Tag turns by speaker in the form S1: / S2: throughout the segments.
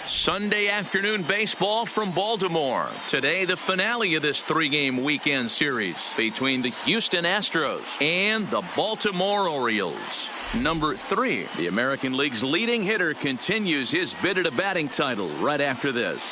S1: Sunday afternoon baseball from Baltimore. Today, the finale of this three-game weekend series between the Houston Astros and the Baltimore Orioles. Number 3, the American League's leading hitter, continues his bid at a batting title right after this.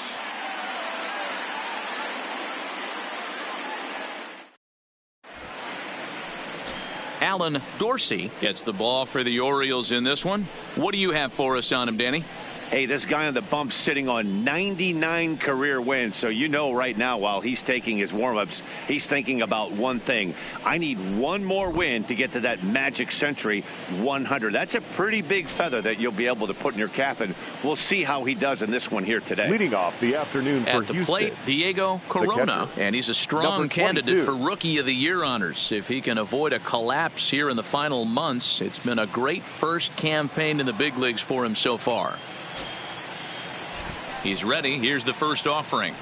S1: Alan Dorsey gets the ball for the Orioles in this one. What do you have for us on him, Danny?
S2: Hey, this guy on the bump sitting on 99 career wins. So you know right now while he's taking his warm-ups, he's thinking about one thing. I need one more win to get to that magic century 100. That's a pretty big feather that you'll be able to put in your cap, and we'll see how he does in this one here today.
S3: Leading off the afternoon for
S1: Houston. At the plate, Diego Corona, and he's a strong candidate for Rookie of the Year honors. If he can avoid a collapse here in the final months, it's been a great first campaign in the big leagues for him so far. He's ready. Here's the first offering.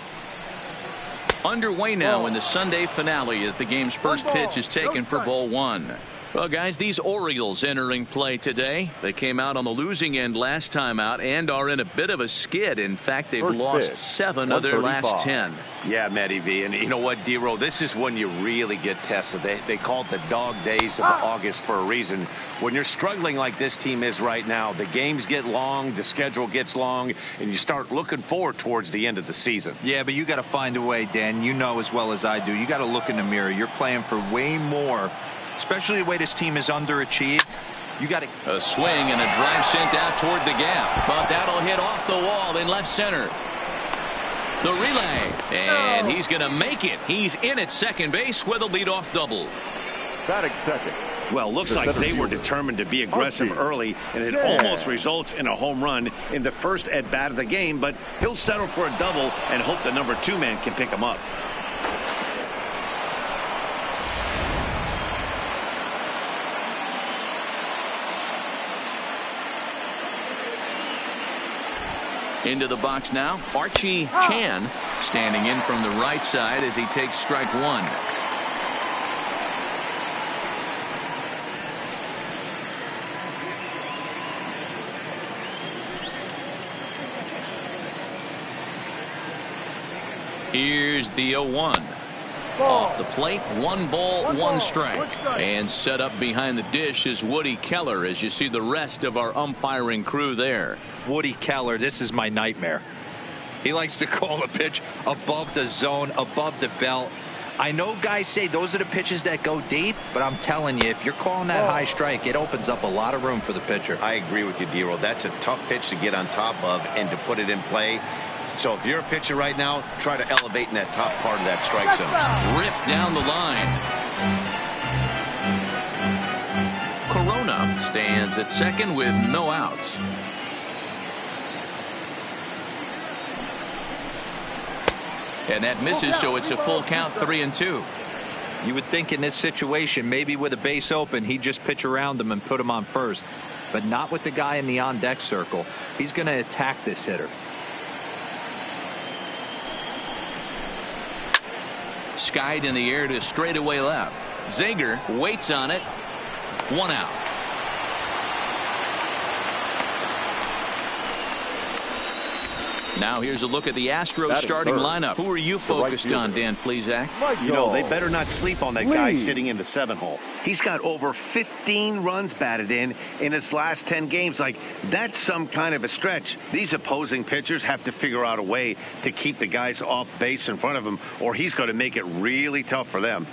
S1: Underway now in the Sunday finale as the game's first pitch is taken for ball 1. Well, guys, these Orioles entering play today. They came out on the losing end last time out and are in a bit of a skid. In fact, they've lost 7 of their last 10.
S2: Yeah, Matty V. And you know what, D-Roll, this is when you really get tested. They call it the dog days of August for a reason. When you're struggling like this team is right now, the games get long, the schedule gets long, and you start looking forward towards the end of the season.
S4: Yeah, but you got to find a way, Dan. You know as well as I do. You got to look in the mirror. You're playing for way more, especially the way this team is underachieved. You got to.
S1: A swing and a drive sent out toward the gap, but that'll hit off the wall in left center. The relay, and he's going to make it. He's in at second base with a leadoff double.
S3: Batting second.
S2: Well, looks like they were determined to be aggressive early, and it almost results in a home run in the first at bat of the game, but he'll settle for a double and hope the number 2 man can pick him up.
S1: Into the box now, Archie Chan standing in from the right side as he takes strike 1. Here's the 0-1. Off the plate, 1 ball, 1 strike. And set up behind the dish is Woody Keller as you see the rest of our umpiring crew there.
S4: Woody Keller, this is my nightmare. He likes to call a pitch above the zone, above the belt. I know guys say those are the pitches that go deep, but I'm telling you, if you're calling that high strike, it opens up a lot of room for the pitcher.
S2: I agree with you, D-Roll. That's a tough pitch to get on top of and to put it in play. So if you're a pitcher right now, try to elevate in that top part of that strike zone.
S1: Ripped down the line. Corona stands at second with no outs. And that misses, so it's a full count, 3-2.
S4: You would think in this situation, maybe with a base open, he'd just pitch around him and put him on first. But not with the guy in the on-deck circle. He's going to attack this hitter.
S1: Skied in the air to straightaway left. Zager waits on it. 1 out. Now here's a look at the Astros starting lineup. Who are you focused on, Dan Plesac?
S2: You know, they better not sleep on that guy sitting in the 7-hole. He's got over 15 runs batted in his last 10 games. Like, that's some kind of a stretch. These opposing pitchers have to figure out a way to keep the guys off base in front of him, or he's going to make it really tough for them.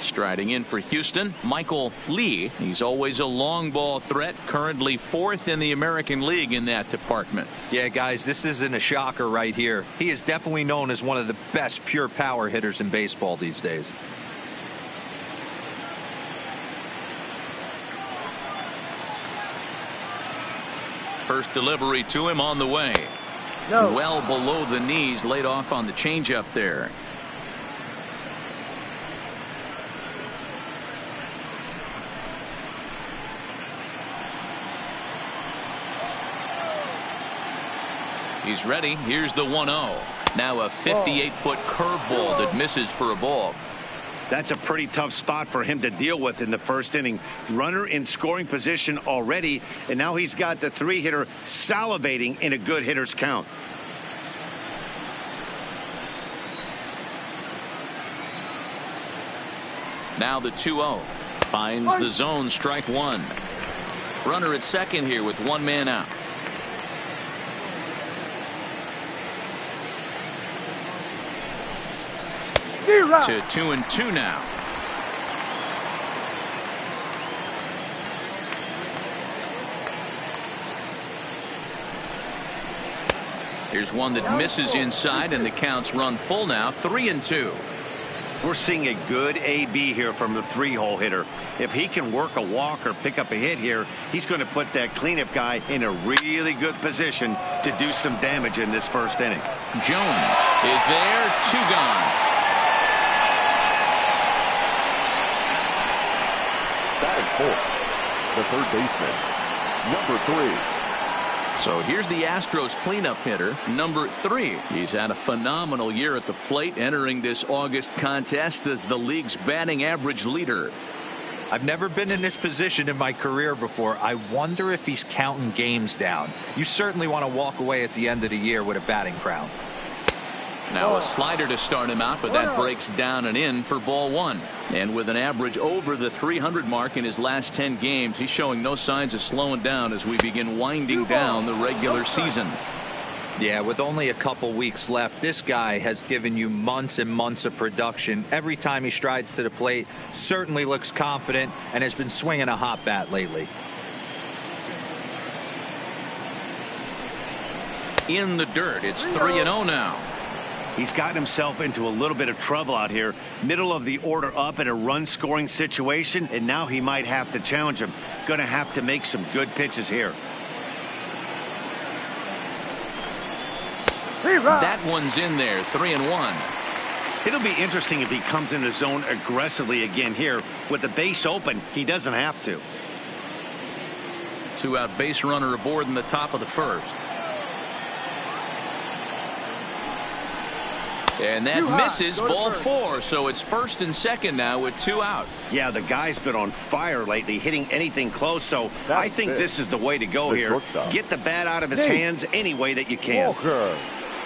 S1: Striding in for Houston, Michael Lee. He's always a long ball threat, currently 4th in the American League in that department.
S4: Yeah, guys, this isn't a shocker right here. He is definitely known as one of the best pure power hitters in baseball these days.
S1: First delivery to him on the way. Well below the knees, laid off on the changeup there. He's ready. Here's the 1-0. Now a 58-foot curveball that misses for a ball.
S2: That's a pretty tough spot for him to deal with in the first inning. Runner in scoring position already, and now he's got the 3-hitter salivating in a good hitter's count.
S1: Now the 2-0. Finds the zone, strike one. Runner at second here with one man out. To 2-2 now. Here's one that misses inside, and the count's run full now. 3-2.
S2: We're seeing a good AB here from the 3-hole hitter. If he can work a walk or pick up a hit here, he's going to put that cleanup guy in a really good position to do some damage in this first inning.
S1: Jones is there. 2 gone.
S3: Batting fourth, the third baseman, number 3.
S1: So here's the Astros cleanup hitter, number 3. He's had a phenomenal year at the plate, entering this August contest as the league's batting average leader.
S4: I've never been in this position in my career before. I wonder if he's counting games down. You certainly want to walk away at the end of the year with a batting crown.
S1: Now a slider to start him out, but that breaks down and in for ball 1. And with an average over the 300 mark in his last 10 games, he's showing no signs of slowing down as we begin winding down the regular season.
S4: Yeah, with only a couple weeks left, this guy has given you months and months of production. Every time he strides to the plate, certainly looks confident and has been swinging a hot bat lately.
S1: In the dirt, it's 3-0 now.
S2: He's gotten himself into a little bit of trouble out here. Middle of the order up in a run scoring situation, and now he might have to challenge him. Going to have to make some good pitches here.
S1: That one's in there. 3-1.
S2: It'll be interesting if he comes in the zone aggressively again here. With the base open, he doesn't have to.
S1: 2-out base runner aboard in the top of the first. And that misses. Ball 4. So it's first and second now with 2 out.
S2: Yeah, the guy's been on fire lately, hitting anything close. So I think this is the way to go here. Get the bat out of his hands any way that you can.
S3: Walker.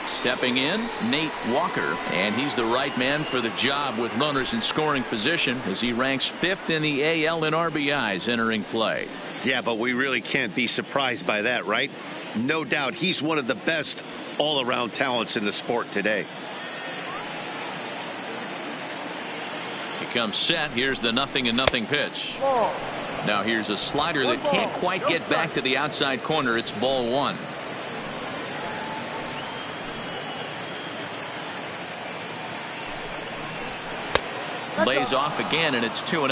S1: Stepping in, Nate Walker, and he's the right man for the job with runners in scoring position as he ranks 5th in the AL in RBIs entering play.
S2: Yeah, but we really can't be surprised by that, right? No doubt he's one of the best all-around talents in the sport today.
S1: He comes set. Here's the 0-0 pitch. Now here's a slider that can't quite get back to the outside corner. It's ball 1. Lays off again, and it's 2-0.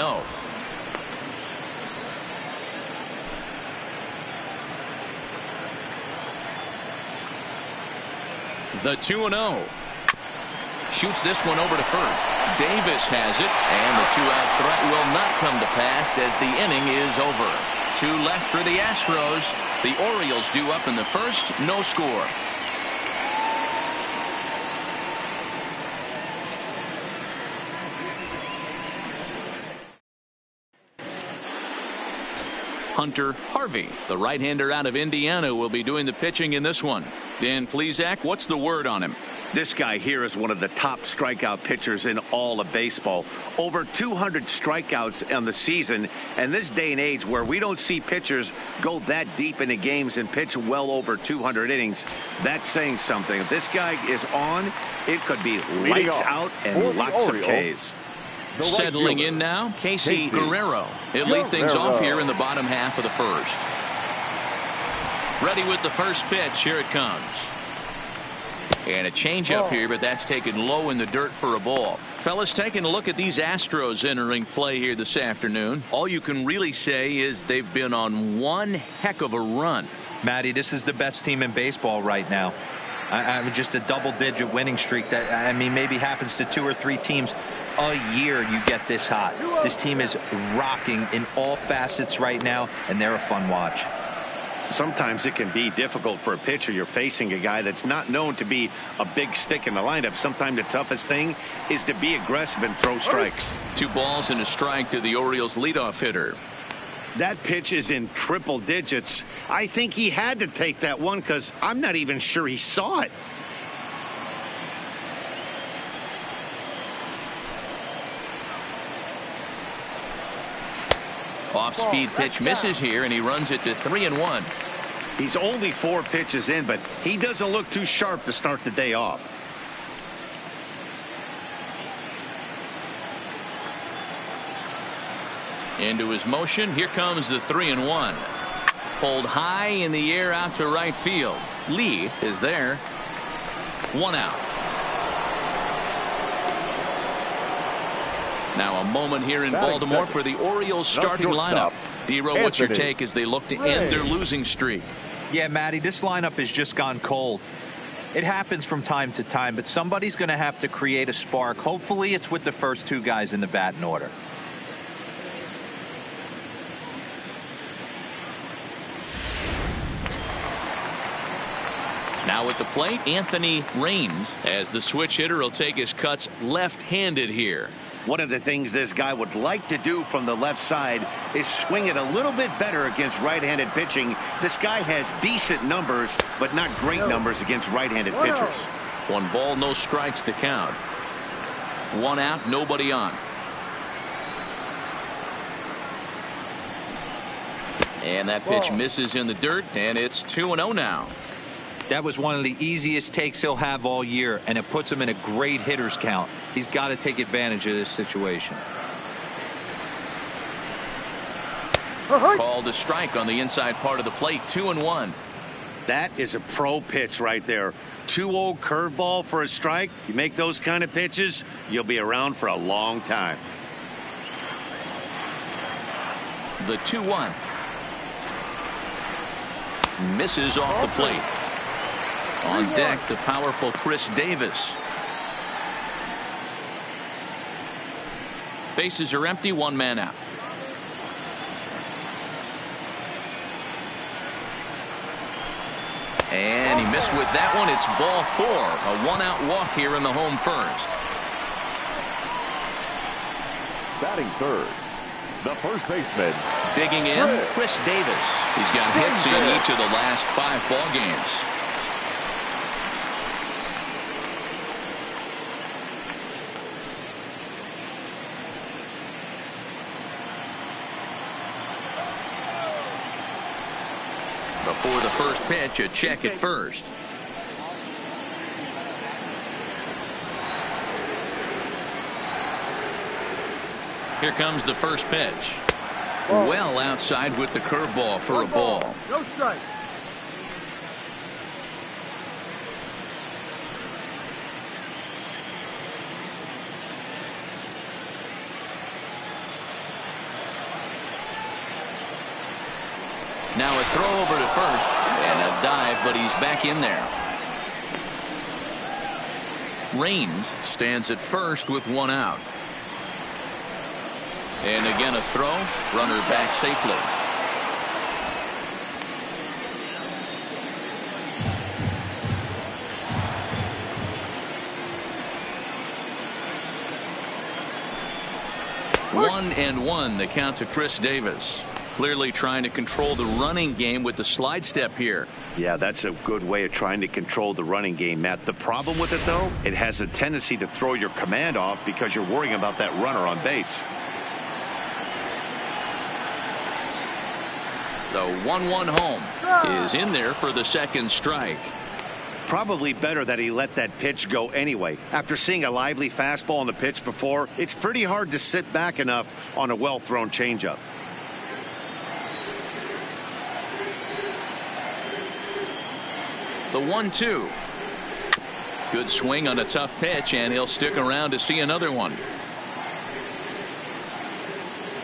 S1: The 2-0. Shoots this one over to first. Davis has it, and the 2-out threat will not come to pass as the inning is over. 2 left for the Astros. The Orioles due up in the first. No score. Hunter Harvey, the right-hander out of Indiana, will be doing the pitching in this one. Dan Plesac, what's the word on him?
S2: This guy here is one of the top strikeout pitchers in all of baseball. Over 200 strikeouts on the season. And this day and age where we don't see pitchers go that deep into games and pitch well over 200 innings, that's saying something. If this guy is on, it could be lights out and lots of Ks.
S1: Settling in now, Casey Guerrero. He'll lead things off here in the bottom half of the first. Ready with the first pitch. Here it comes. And a changeup here, but that's taken low in the dirt for a ball. Fellas, taking a look at these Astros entering play here this afternoon. All you can really say is they've been on one heck of a run.
S4: Matty, this is the best team in baseball right now. I mean, just a double-digit winning streak that, I mean, maybe happens to 2 or 3 teams a year. You get this hot. This team is rocking in all facets right now, and they're a fun watch.
S2: Sometimes it can be difficult for a pitcher. You're facing a guy that's not known to be a big stick in the lineup. Sometimes the toughest thing is to be aggressive and throw strikes.
S1: 2 balls and a strike to the Orioles leadoff hitter.
S2: That pitch is in triple digits. I think he had to take that one because I'm not even sure he saw it.
S1: Off-speed pitch misses here, and he runs it to 3-1.
S2: He's only 4 pitches in, but he doesn't look too sharp to start the day off.
S1: Into his motion. Here comes the 3-1. Pulled high in the air out to right field. Lee is there. 1 out. Now a moment here in Baltimore for the Orioles starting lineup. D-Row, what's your take as they look to end their losing streak?
S4: Yeah, Matty, this lineup has just gone cold. It happens from time to time, but somebody's going to have to create a spark. Hopefully it's with the first 2 guys in the batting order.
S1: Now at the plate, Anthony Raines, as the switch hitter, will take his cuts left-handed here.
S2: One of the things this guy would like to do from the left side is swing it a little bit better against right-handed pitching. This guy has decent numbers, but not great numbers against right-handed pitchers.
S1: 1 ball, no strikes to count. 1 out, nobody on. And that pitch misses in the dirt, and it's 2-0 now.
S4: That was one of the easiest takes he'll have all year, and it puts him in a great hitter's count. He's got to take advantage of this situation.
S1: Called a strike on the inside part of the plate. 2-1.
S2: That is a pro pitch right there. 2-0 curveball for a strike. You make those kind of pitches, you'll be around for a long time.
S1: The 2-1. Misses off the plate. On deck, the powerful Chris Davis. Bases are empty, 1 man out. And he missed with that one. It's ball 4. A 1-out walk here in the home first.
S3: Batting third, the first baseman.
S1: Digging in, Chris Davis. He's got hits in each of the last 5 ball games. Before the first pitch, a check at first. Here comes the first pitch. Well outside with the curveball for a ball.
S5: No strike.
S1: Now a throw over to first and a dive, but he's back in there. Raines stands at first with 1 out. And again a throw. Runner back safely. One and 1 the count to Chris Davis. Clearly trying to control the running game with the slide step here.
S2: Yeah, that's a good way of trying to control the running game, Matt. The problem with it, though, it has a tendency to throw your command off because you're worrying about that runner on base.
S1: The 1-1 home is in there for the second strike.
S2: Probably better that he let that pitch go anyway. After seeing a lively fastball on the pitch before, it's pretty hard to sit back enough on a well-thrown changeup.
S1: The 1-2. Good swing on a tough pitch, and he'll stick around to see another one.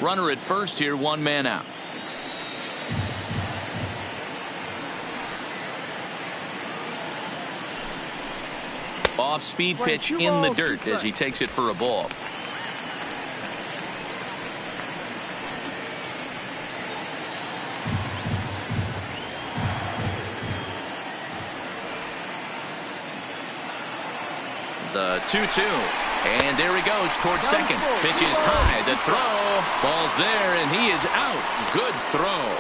S1: Runner at first here, 1 man out. Off-speed pitch in the dirt as he takes it for a ball. The 2-2. And there he goes towards second. Pitch is high. The throw. Ball's there, and he is out. Good throw.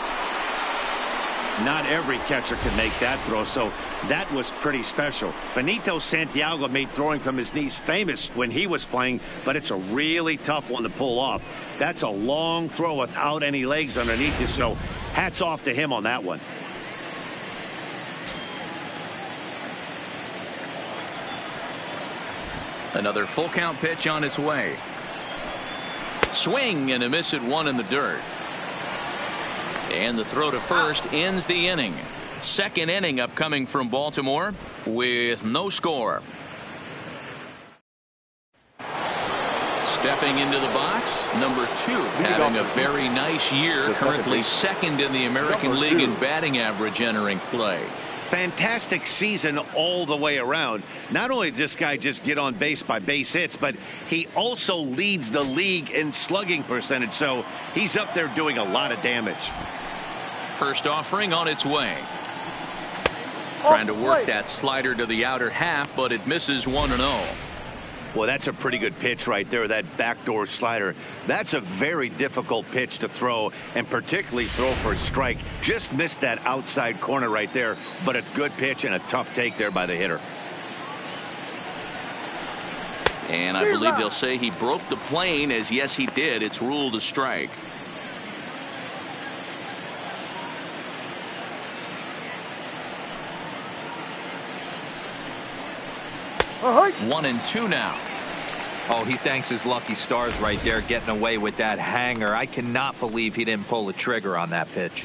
S2: Not every catcher can make that throw, so that was pretty special. Benito Santiago made throwing from his knees famous when he was playing, but it's a really tough one to pull off. That's a long throw without any legs underneath you, so hats off to him on that one.
S1: Another full count pitch on its way. Swing and a miss at one in the dirt. And the throw to first ends the inning. Second inning upcoming from Baltimore with no score. Stepping into the box, number 2, having a very nice year, currently second in the American League in batting average entering play.
S2: Fantastic season all the way around. Not only did this guy just get on base by base hits, but he also leads the league in slugging percentage, so he's up there doing a lot of damage.
S1: First offering on its way. Trying to work that slider to the outer half, but it misses 1-0.
S2: Well, that's a pretty good pitch right there, that backdoor slider. That's a very difficult pitch to throw, and particularly throw for a strike. Just missed that outside corner right there, but a good pitch and a tough take there by the hitter.
S1: And I believe they'll say he broke the plane, as yes he did. It's ruled a strike.
S5: Right.
S1: 1-2 now.
S4: Oh, he thanks his lucky stars right there, getting away with that hanger. I cannot believe he didn't pull the trigger on that pitch.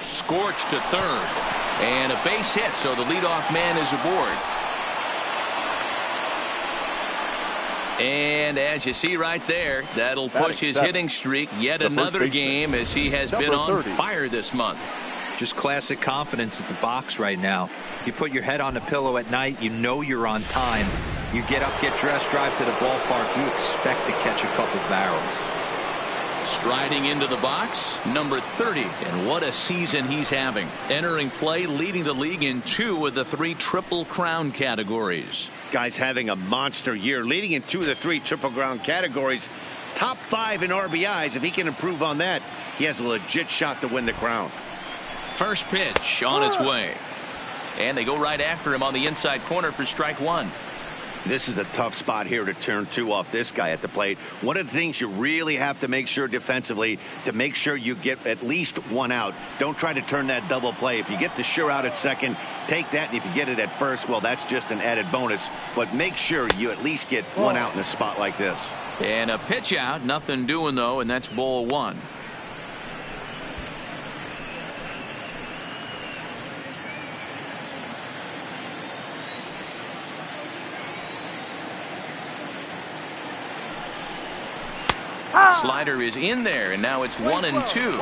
S1: Scorched to third. And a base hit, so the leadoff man is aboard. And as you see right there, that'll push his hitting streak yet another game, as he has been on fire this month.
S4: Just classic confidence at the box right now. You put your head on the pillow at night, you know you're on time. You get up, get dressed, drive to the ballpark, you expect to catch a couple barrels.
S1: Striding into the box, number 30, and what a season he's having. Entering play, leading the league in 2 of the 3 Triple Crown categories.
S2: Guy's having a monster year, leading in 2 of the 3 Triple Crown categories. Top 5 in RBIs. If he can improve on that, he has a legit shot to win the crown.
S1: First pitch on its way. And they go right after him on the inside corner for strike 1.
S2: This is a tough spot here to turn 2 off this guy at the plate. One of the things you really have to make sure defensively, to make sure you get at least 1 out. Don't try to turn that double play. If you get the sure out at second, take that, and if you get it at first, well, that's just an added bonus. But make sure you at least get 1 out in a spot like this.
S1: And a pitch out, nothing doing though, and that's ball 1. Slider is in there, and now it's 1-2.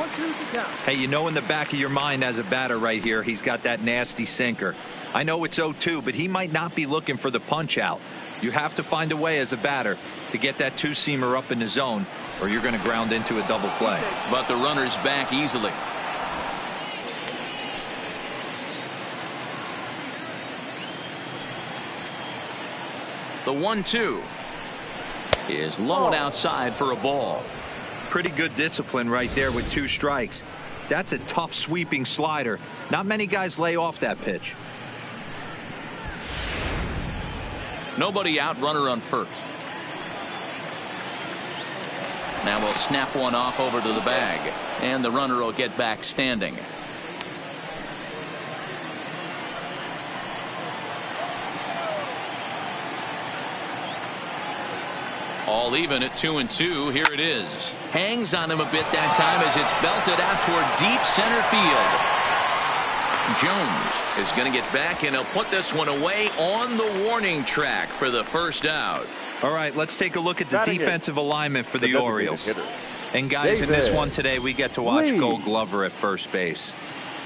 S4: Hey, you know in the back of your mind as a batter right here, he's got that nasty sinker. I know it's 0-2, but he might not be looking for the punch out. You have to find a way as a batter to get that 2-seamer up in the zone, or you're going to ground into a double play.
S1: But the runner's back easily. The 1-2 is low and outside for a ball.
S4: Pretty good discipline right there with 2 strikes. That's a tough sweeping slider. Not many guys lay off that pitch.
S1: Nobody out, runner on first. Now we'll snap one off over to the bag, and the runner will get back standing. All even at 2-2. Here it is. Hangs on him a bit that time as it's belted out toward deep center field. Jones is going to get back, and he'll put this one away on the warning track for the first out.
S4: All right, let's take a look at the defensive alignment for the Orioles. And guys, in this one today, we get to watch Gold Glover at first base.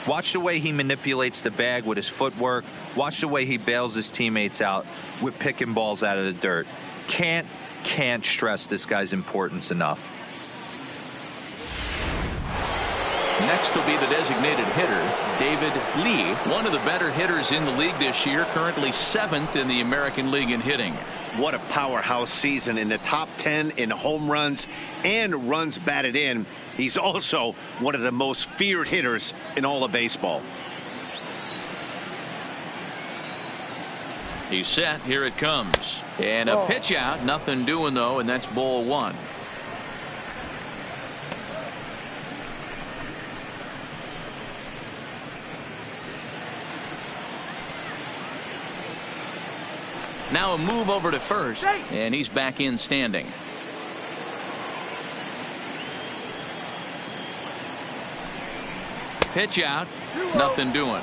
S4: Watch the way he manipulates the bag with his footwork. Watch the way he bails his teammates out with picking balls out of the dirt. Can't stress this guy's importance enough.
S1: Next will be the designated hitter, David Lee, one of the better hitters in the league this year, currently 7th in the American League in hitting.
S2: What a powerhouse season, in the top 10 in home runs and runs batted in. He's also one of the most feared hitters in all of baseball.
S1: He's set. Here it comes. And a pitch out. Nothing doing, though, and that's ball 1. Now a move over to first, and he's back in standing. Pitch out. Nothing doing.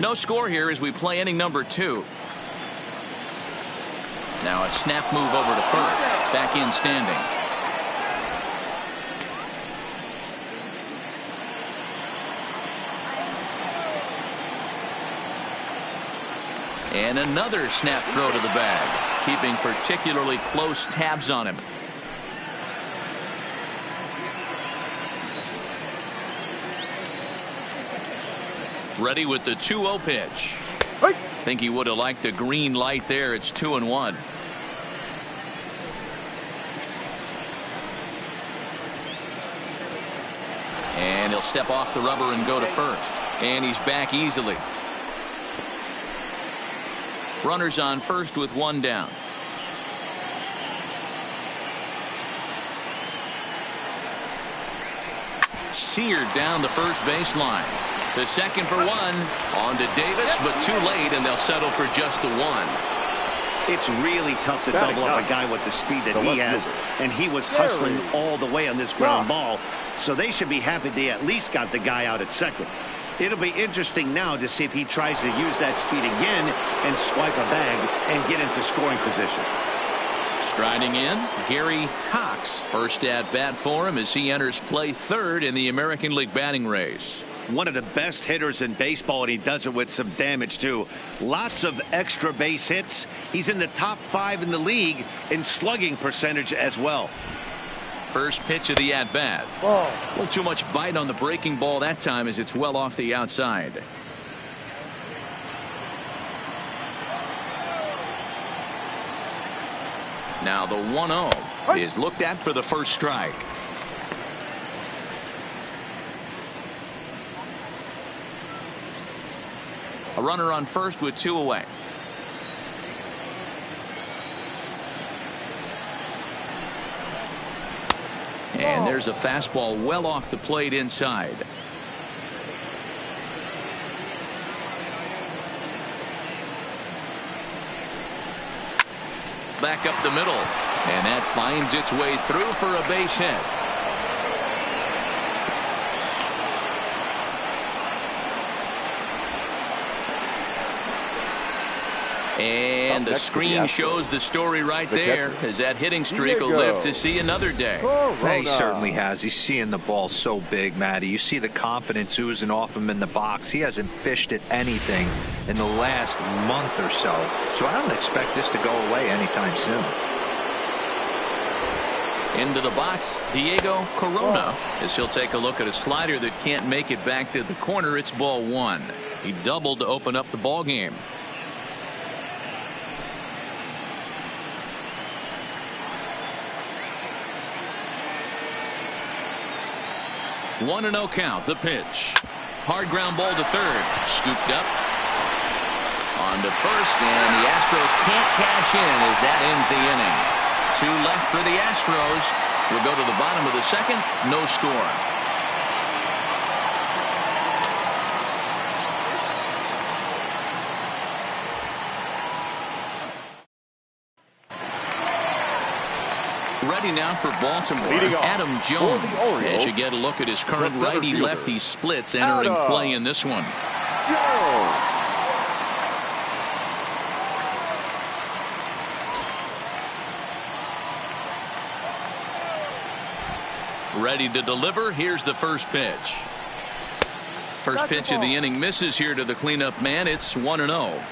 S1: No score here as we play inning number 2. Now a snap move over to first. Back in standing. And another snap throw to the bag, keeping particularly close tabs on him. Ready with the 2-0 pitch. Think he would have liked the green light there. It's 2-1. And he'll step off the rubber and go to first. And he's back easily. Runners on first with 1 down. Seared down the first baseline. The second for 1. On to Davis, but too late, and they'll settle for just the 1.
S2: It's really tough to double up a guy with the speed that he has, and he was hustling all the way on this ground ball, so they should be happy they at least got the guy out at second. It'll be interesting now to see if he tries to use that speed again and swipe a bag and get into scoring position.
S1: Striding in, Gary Cox. First at bat for him as he enters play third in the American League batting race.
S2: One of the best hitters in baseball, and he does it with some damage too. Lots of extra base hits. He's in the top 5 in the league in slugging percentage as well.
S1: First pitch of the at-bat. A little too much bite on the breaking ball that time as it's well off the outside. Now the 1-0 is looked at for the first strike. A runner on first with 2 away. And there's a fastball well off the plate inside. Back up the middle, and that finds its way through for a base hit. And the screen shows the story right there as that hitting streak will live to see another day.
S4: He certainly has. He's seeing the ball so big, Matty. You see the confidence oozing off him in the box. He hasn't fished at anything in the last month or so. So I don't expect this to go away anytime soon.
S1: Into the box, Diego Corona, as he'll take a look at a slider that can't make it back to the corner. It's ball 1. He doubled to open up the ball game. 1-0 count. The pitch. Hard ground ball to third. Scooped up. On to first, and the Astros can't cash in as that ends the inning. 2 left for the Astros. We'll go to the bottom of the second. No score. Ready now for Baltimore. Adam Jones, as you get a look at his current righty-lefty splits entering play in this one. Ready to deliver. Here's the first pitch. First pitch of the inning misses here to the cleanup man. It's 1-0.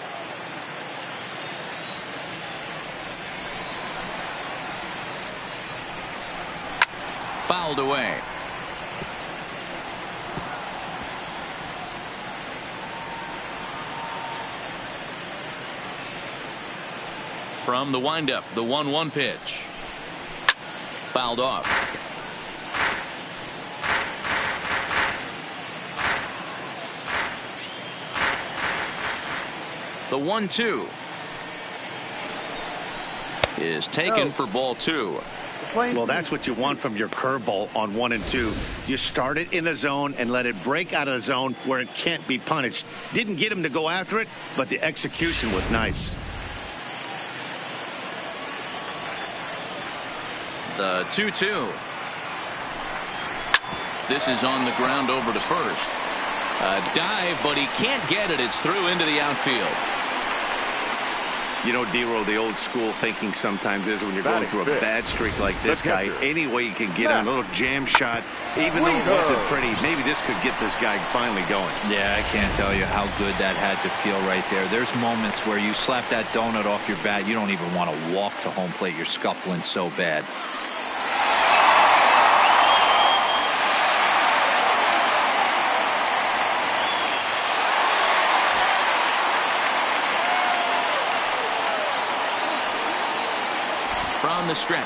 S1: Fouled away. From the windup, the 1-1 pitch. Fouled off. The 1-2 is taken for ball 2.
S2: Well, that's what you want from your curveball on 1 and 2. You start it in the zone and let it break out of the zone where it can't be punished. Didn't get him to go after it, but the execution was nice.
S1: The 2-2. This is on the ground over to first. A dive, but he can't get it. It's through into the outfield.
S2: You know, D-Row, the old school thinking sometimes is when you're going through a bad streak like this guy, any way you can get on a little jam shot, even though it wasn't pretty, maybe this could get this guy finally going.
S4: Yeah, I can't tell you how good that had to feel right there. There's moments where you slap that donut off your bat, you don't even want to walk to home plate. You're scuffling so bad.
S1: From the stretch.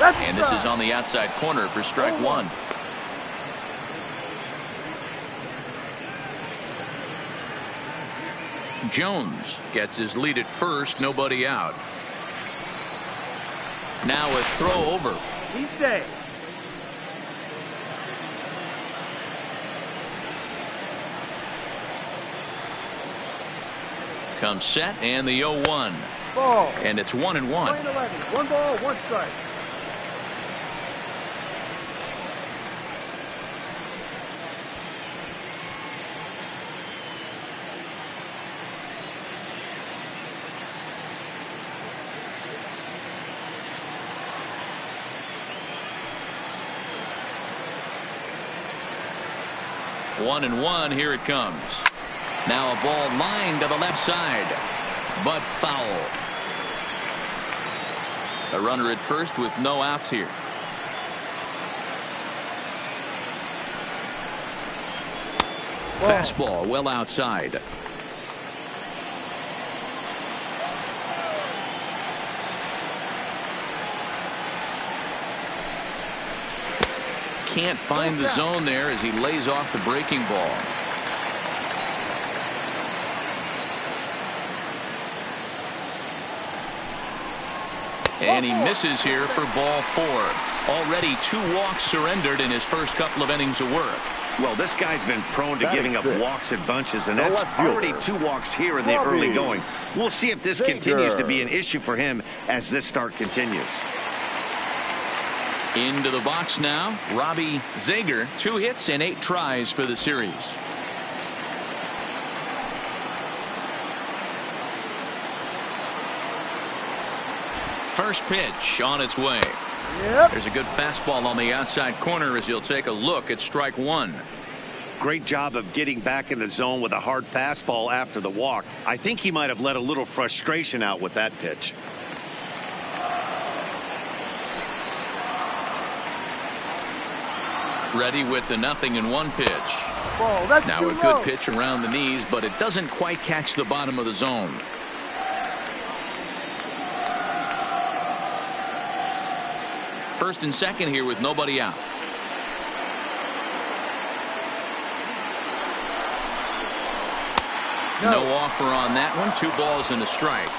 S1: And this is on the outside corner for strike 1. Jones gets his lead at first, nobody out. Now a throw over.
S5: He's safe.
S1: Comes set and the 0-1.
S5: Ball.
S1: And it's 1-1.
S5: 1 ball, 1 strike.
S1: One and one. Here it comes. Now a ball lined to the left side, but foul. A runner at first with no outs here. Fastball well outside. Can't find the zone there as he lays off the breaking ball. And he misses here for ball 4. Already 2 walks surrendered in his first couple of innings of work.
S2: Well, this guy's been prone to giving up walks in bunches, and that's already 2 walks here in the early going. We'll see if this continues to be an issue for him as this start continues.
S1: Into the box now, Robbie Zager. 2 hits and 8 tries for the series. First pitch on its way. There's a good fastball on the outside corner as he'll take a look at strike 1.
S2: Great job of getting back in the zone with a hard fastball after the walk. I think he might have let a little frustration out with that pitch.
S1: Ready with the 0-1 pitch. Now a good pitch around the knees, but it doesn't quite catch the bottom of the zone. First and second here with nobody out. No offer on that one. 2 balls and a strike.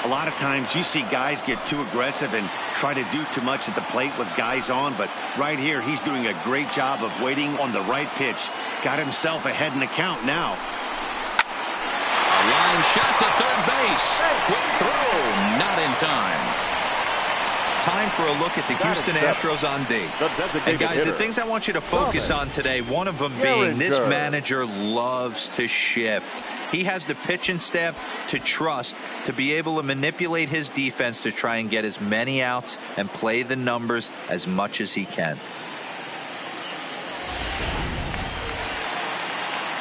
S2: A lot of times you see guys get too aggressive and try to do too much at the plate with guys on, but right here he's doing a great job of waiting on the right pitch. Got himself ahead in the count now.
S1: A line shot to third base. Quick throw, not in time.
S4: Time for a look at the Houston Astros on D. And guys, the things I want you to focus on today, one of them being this manager loves to shift. He has the pitching staff to trust to be able to manipulate his defense to try and get as many outs and play the numbers as much as he can.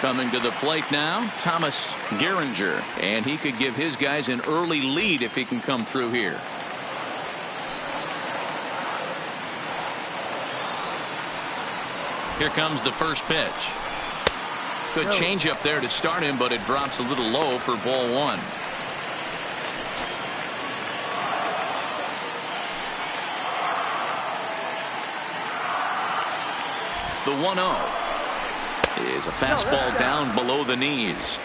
S1: Coming to the plate now, Thomas Gehringer, and he could give his guys an early lead if he can come through here. Here comes the first pitch. Good changeup there to start him, but it drops a little low for ball one. The 1-0 is a fastball down below the knees.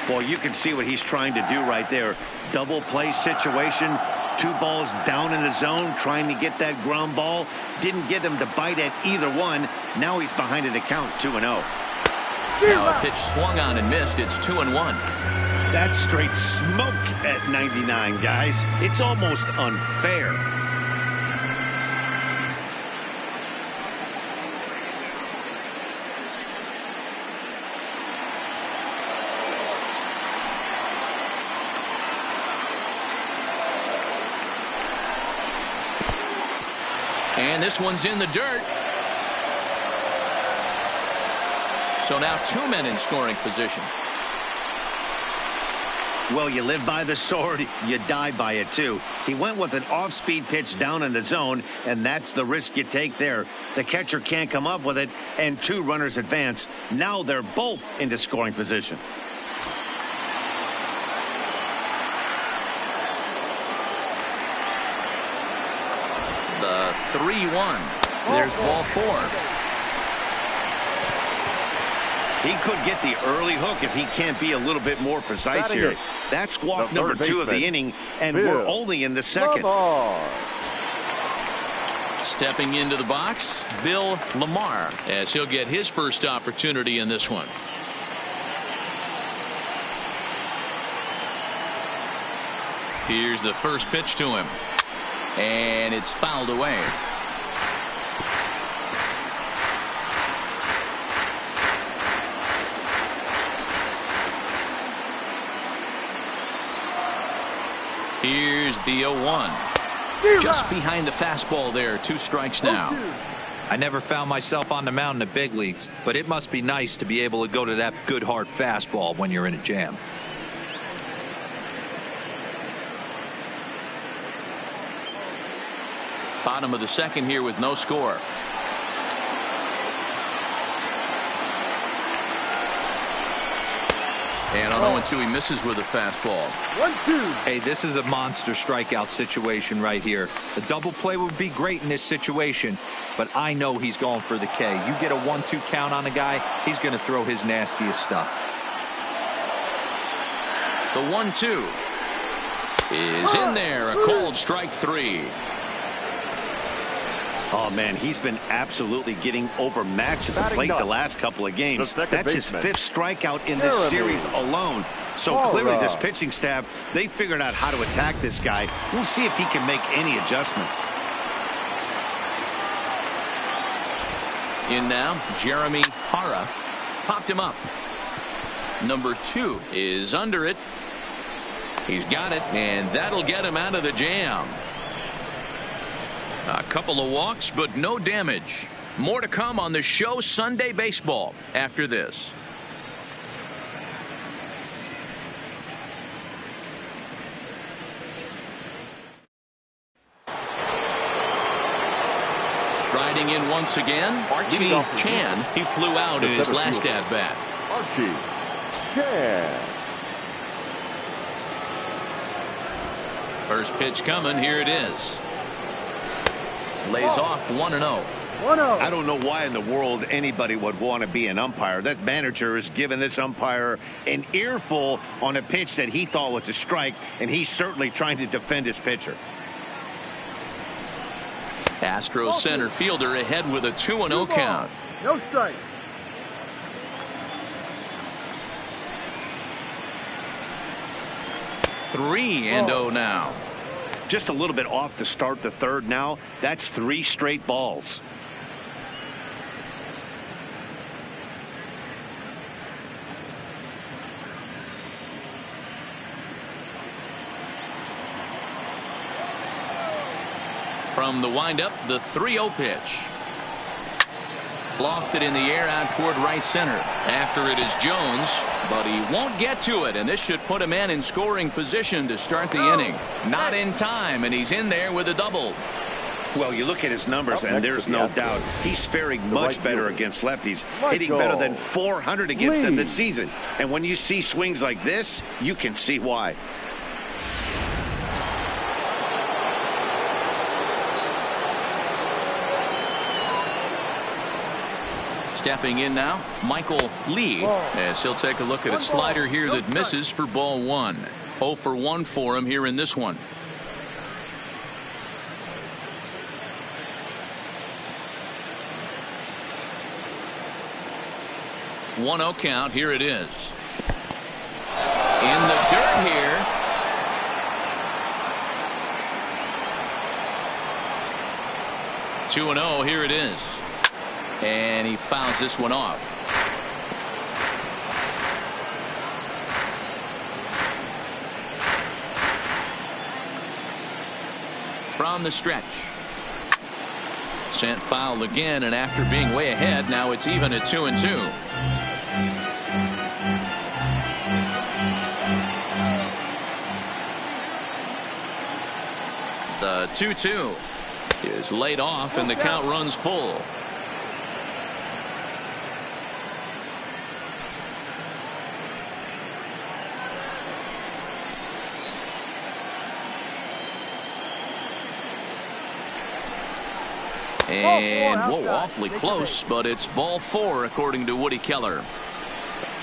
S2: Well, you can see what he's trying to do right there. Double play situation. 2 balls down in the zone, trying to get that ground ball. Didn't get him to bite at either one. Now he's behind in the count, 2-0.
S1: Now a pitch swung on and missed. It's 2-1.
S2: That's straight smoke at 99, guys. It's almost unfair.
S1: And this one's in the dirt. So now 2 men in scoring position.
S2: Well, you live by the sword, you die by it too. He went with an off-speed pitch down in the zone, and that's the risk you take there. The catcher can't come up with it, and 2 runners advance. Now they're both into scoring position.
S1: The 3-1. There's ball 4.
S2: He could get the early hook if he can't be a little bit more precise here. That's walk number 2 of the inning, and we're only in the second.
S1: Stepping into the box, Bill Lamar, as he'll get his first opportunity in this one. Here's the first pitch to him. And it's fouled away. Here's the 0-1. Just behind the fastball there. 2 strikes now.
S4: I never found myself on the mound in the big leagues, but it must be nice to be able to go to that good hard fastball when you're in a jam.
S1: Bottom of the second here with no score. And on 0-2, he misses with a fastball.
S5: 1-2.
S4: Hey, this is a monster strikeout situation right here. The double play would be great in this situation, but I know he's going for the K. You get a 1-2 count on a guy, he's going to throw his nastiest stuff.
S1: The 1-2 is in there. A called strike 3.
S2: Oh, man, he's been absolutely getting overmatched at the plate the last couple of games. That's his 5th strikeout in this series alone. So clearly this pitching staff, they figured out how to attack this guy. We'll see if he can make any adjustments.
S1: In now, Jeremy Hara popped him up. Number 2 is under it. He's got it, and that'll get him out of the jam. A couple of walks, but no damage. More to come on the show Sunday Baseball after this. Striding in once again, Archie Chan. He flew out in his last at-bat.
S3: Archie Chan.
S1: First pitch coming. Here it is. Lays off 1-0.
S2: I don't know why in the world anybody would want to be an umpire. That manager has given this umpire an earful on a pitch that he thought was a strike, and he's certainly trying to defend his pitcher.
S1: Astros center fielder ahead with a 2-0 count.
S5: No strike.
S1: Three and 0 now.
S2: Just a little bit off to start the third now. That's 3 straight balls.
S1: From the windup, the 3-0 pitch. Lofted in the air out toward right center. After it is Jones, but he won't get to it, and this should put him in scoring position to start the inning. Not in time, and he's in there with a double.
S2: Well, you look at his numbers, and there's no doubt he's faring much better against lefties, hitting better than 400 against them this season. And when you see swings like this, you can see why.
S1: Stepping in now, Michael Lee, as he'll take a look at a slider here that misses for ball 1. 0 for 1 for him here in this one. 1-0 count. Here it is. In the dirt here. Two and 0. Here it is. And he fouls this one off. From the stretch. Sent foul again, and after being way ahead, now it's even at 2-2. The 2-2 is laid off, and the count runs full. And whoa, awfully close, but it's ball 4 according to Woody Keller.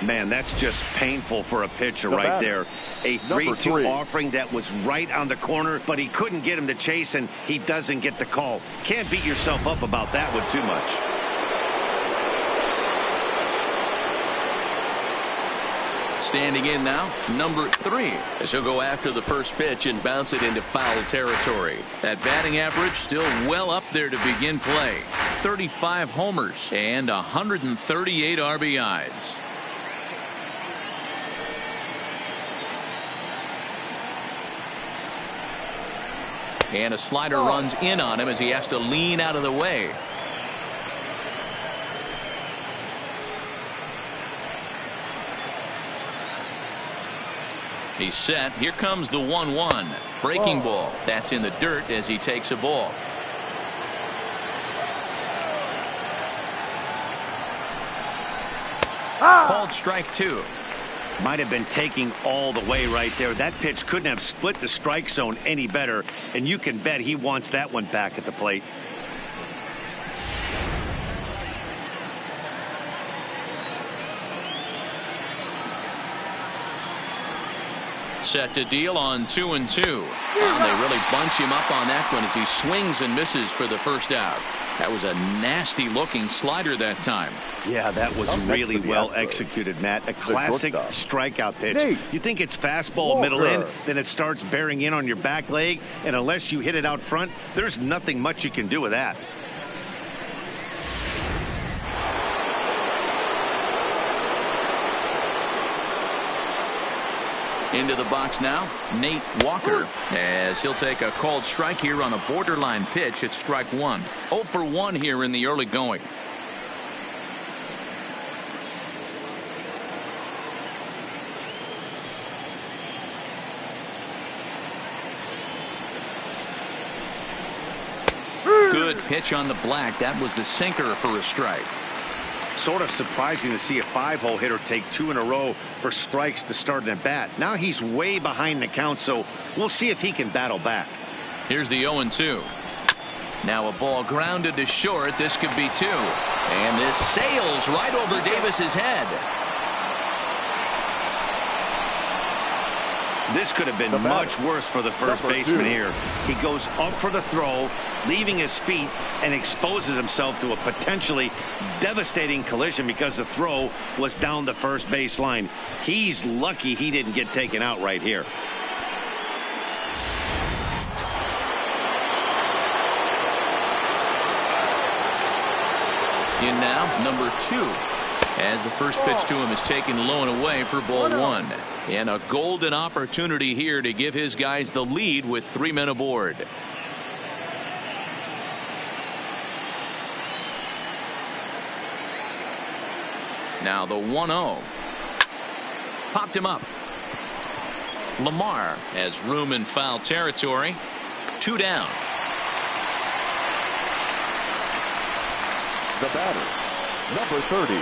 S2: Man, that's just painful for a pitcher right there. A 3-2 offering that was right on the corner, but he couldn't get him to chase, and he doesn't get the call. Can't beat yourself up about that one too much.
S1: Standing in now, number 3, as he'll go after the first pitch and bounce it into foul territory. That batting average still well up there to begin play. 35 homers and 138 RBIs. And a slider runs in on him as he has to lean out of the way. He's set. Here comes the 1-1. Breaking ball. That's in the dirt as he takes a ball. Called strike 2.
S2: Might have been taking all the way right there. That pitch couldn't have split the strike zone any better, and you can bet he wants that one back at the plate.
S1: Set to deal on 2-2. And they really bunch him up on that one as he swings and misses for the first out. That was a nasty looking slider that time.
S2: Yeah, that was really well executed, Matt. A classic strikeout pitch. You think it's fastball middle in, then it starts bearing in on your back leg, and unless you hit it out front, there's nothing much you can do with that.
S1: Into the box now, Nate Walker, as he'll take a called strike here on a borderline pitch at strike 1. 0 for 1 here in the early going. Good pitch on the black. That was the sinker for a strike.
S2: Sort of surprising to see a 5-hole hitter take 2 in a row for strikes to start an at bat. Now he's way behind the count, so we'll see if he can battle back.
S1: Here's the 0-2. Now a ball grounded to short. This could be 2. And this sails right over Davis's head.
S2: This could have been much worse for the first baseman here. He goes up for the throw, leaving his feet, and exposes himself to a potentially devastating collision because the throw was down the first base line. He's lucky he didn't get taken out right here.
S1: In now, number 2. As the first pitch to him is taken low and away for ball 1. And a golden opportunity here to give his guys the lead with 3 men aboard. Now the 1-0. Popped him up. Lamar has room in foul territory. 2 down.
S3: the batter, number 30.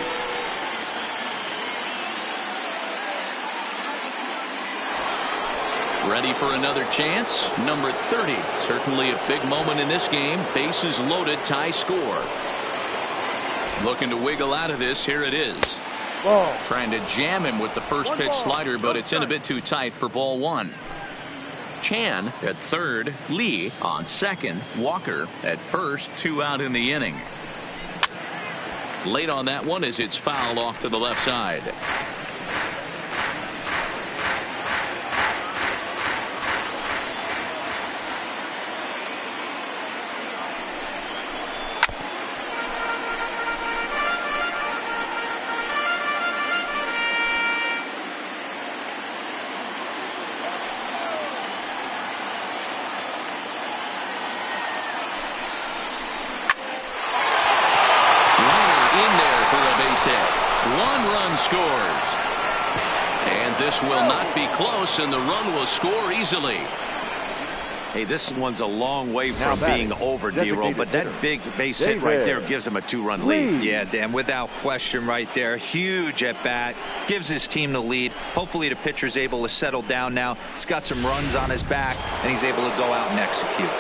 S1: Ready for another chance. Number 30. Certainly a big moment in this game. Bases loaded, tie score. Looking to wiggle out of this. Here it is.
S5: Ball.
S1: Trying to jam him with the first pitch slider, but it's in a bit too tight for ball one. Chan at third, Lee on second, Walker at first, 2 out in the inning. Late on that one as it's fouled off to the left side. One-run scores. And this will not be close, and the run will score easily.
S2: Hey, this one's a long way from being over, D-Roll, but that big base hit right there gives him a 2-run lead.
S4: Yeah, Dan, without question right there. Huge at bat. Gives his team the lead. Hopefully the pitcher's able to settle down now. He's got some runs on his back, and he's able to go out and execute.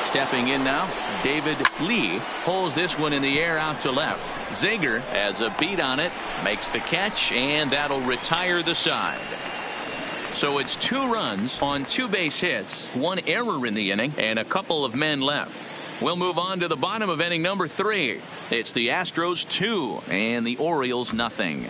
S1: Stepping in now, David Lee pulls this one in the air out to left. Zager has a beat on it, makes the catch, and that'll retire the side. So it's 2 runs on 2 base hits, 1 error in the inning, and a couple of men left. We'll move on to the bottom of inning number 3. It's the Astros 2 and the Orioles nothing.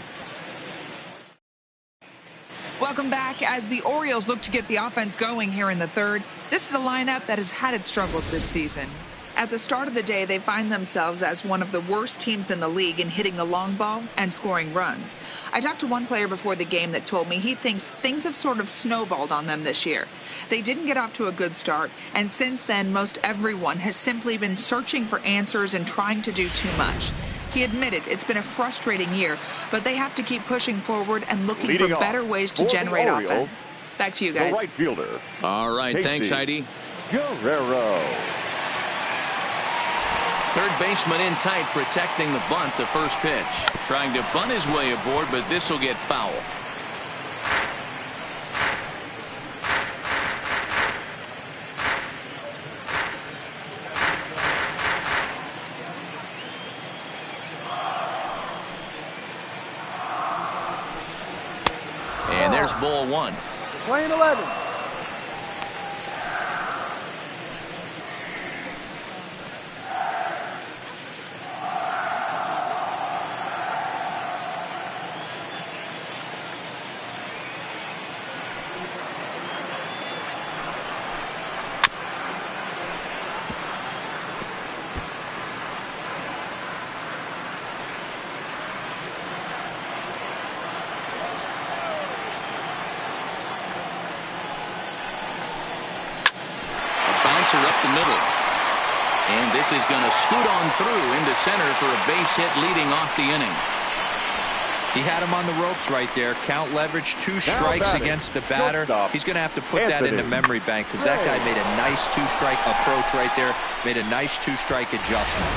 S6: Welcome back. As the Orioles look to get the offense going here in the third, this is a lineup that has had its struggles this season. At the start of the day, they find themselves as one of the worst teams in the league in hitting the long ball and scoring runs. I talked to one player before the game that told me he thinks things have sort of snowballed on them this year. They didn't get off to a good start, and since then, most everyone has simply been searching for answers and trying to do too much. He admitted it's been a frustrating year, but they have to keep pushing forward and looking for better ways to generate offense. Back to you guys.
S3: The right fielder.
S1: All right, thanks, Heidi.
S3: Guerrero.
S1: Third baseman in tight, protecting the bunt, the first pitch. Trying to bunt his way aboard, but this will get foul. And there's ball one.
S5: Playing 11.
S1: Up the middle. And this is going to scoot on through into center for a base hit leading off the inning.
S4: He had him on the ropes right there. Count leverage, 2 strikes against the batter. He's going to have to put that in the memory bank because that guy made a nice 2-strike approach right there. Made a nice 2-strike adjustment.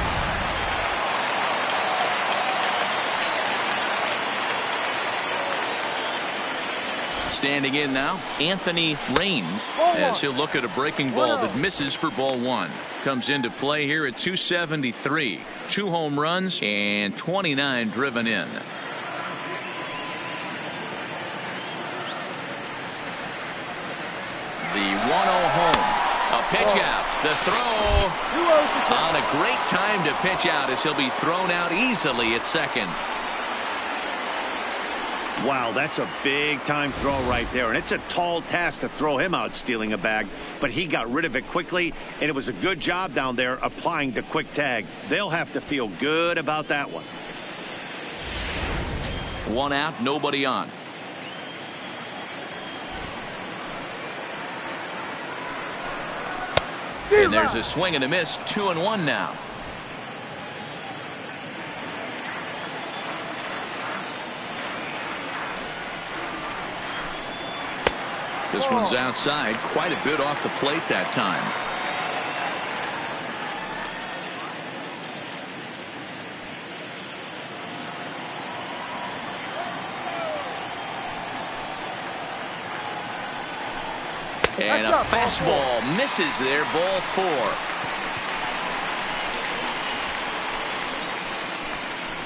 S1: Standing in now, Anthony Raines, as he'll look at a breaking ball that misses for ball one. Comes into play here at 273. 2 home runs and 29 driven in. The 1-0 home. A pitch out. The throw on a great time to pitch out as he'll be thrown out easily at second.
S2: Wow, that's a big-time throw right there, and it's a tall task to throw him out stealing a bag, but he got rid of it quickly, and it was a good job down there applying the quick tag. They'll have to feel good about that one.
S1: 1 out, nobody on. And there's a swing and a miss, 2-1 now. This one's outside, quite a bit off the plate that time. And a fastball misses there, ball 4.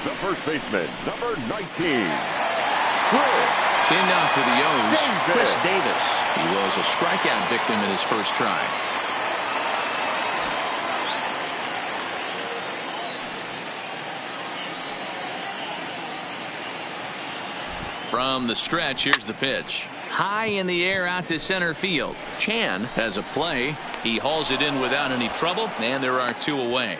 S3: The first baseman, number 19.
S1: In now for the O's, Chris Davis. He was a strikeout victim in his first try. From the stretch, here's the pitch. High in the air out to center field. Chan has a play. He hauls it in without any trouble, and there are 2 away.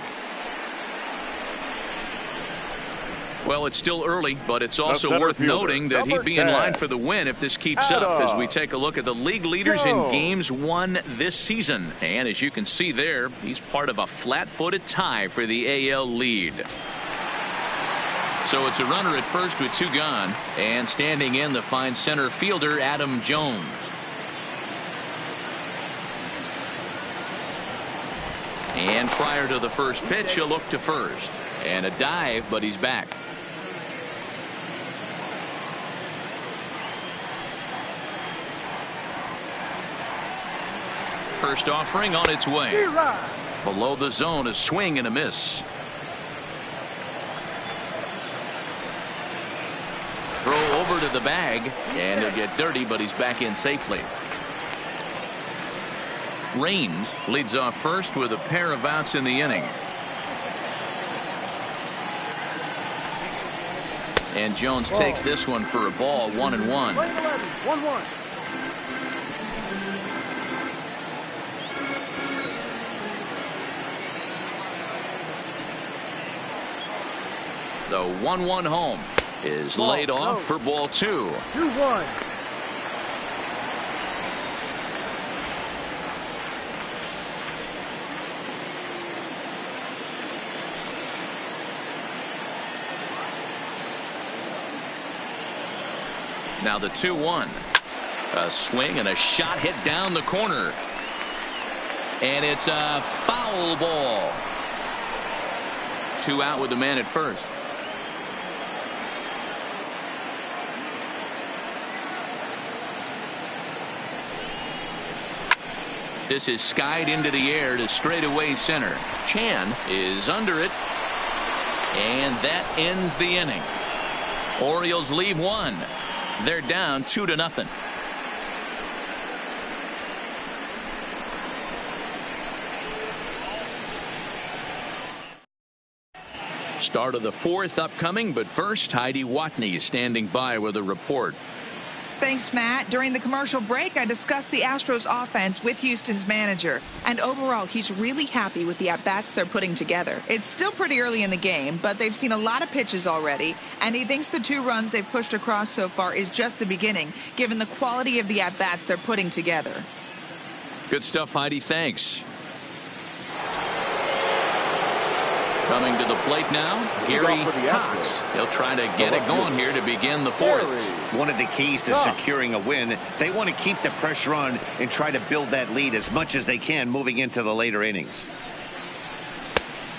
S1: Well, it's still early, but it's also worth noting that he'd be in line for the win if this keeps up as we take a look at the league leaders in games won this season. And as you can see there, he's part of a flat-footed tie for the AL lead. So it's a runner at first with 2 gone, and standing in the fine center fielder Adam Jones. And prior to the first pitch, he'll look to first. And a dive, but he's back. First offering on its way. Below the zone, a swing and a miss. Throw over to the bag, and he'll get dirty, but he's back in safely. Raines leads off first with a pair of outs in the inning. And Jones takes this one for a ball, 1-1.
S5: 1-1.
S1: The 1-1 home is laid off for ball 2.
S5: 2-1.
S1: Now the 2-1. A swing and a shot hit down the corner. And it's a foul ball. 2 out with the man at first. This is skied into the air to straightaway center. Chan is under it. And that ends the inning. Orioles leave 1. They're down 2-0. Start of the 4th upcoming, but first Heidi Watney is standing by with a report.
S6: Thanks, Matt. During the commercial break, I discussed the Astros offense with Houston's manager. And overall, he's really happy with the at-bats they're putting together. It's still pretty early in the game, but they've seen a lot of pitches already. And he thinks the 2 runs they've pushed across so far is just the beginning, given the quality of the at-bats they're putting together.
S1: Good stuff, Heidi. Thanks. Coming to the plate now, Gary Cox. He'll try to get it going here to begin the 4th.
S2: One of the keys to securing a win, they want to keep the pressure on and try to build that lead as much as they can moving into the later innings.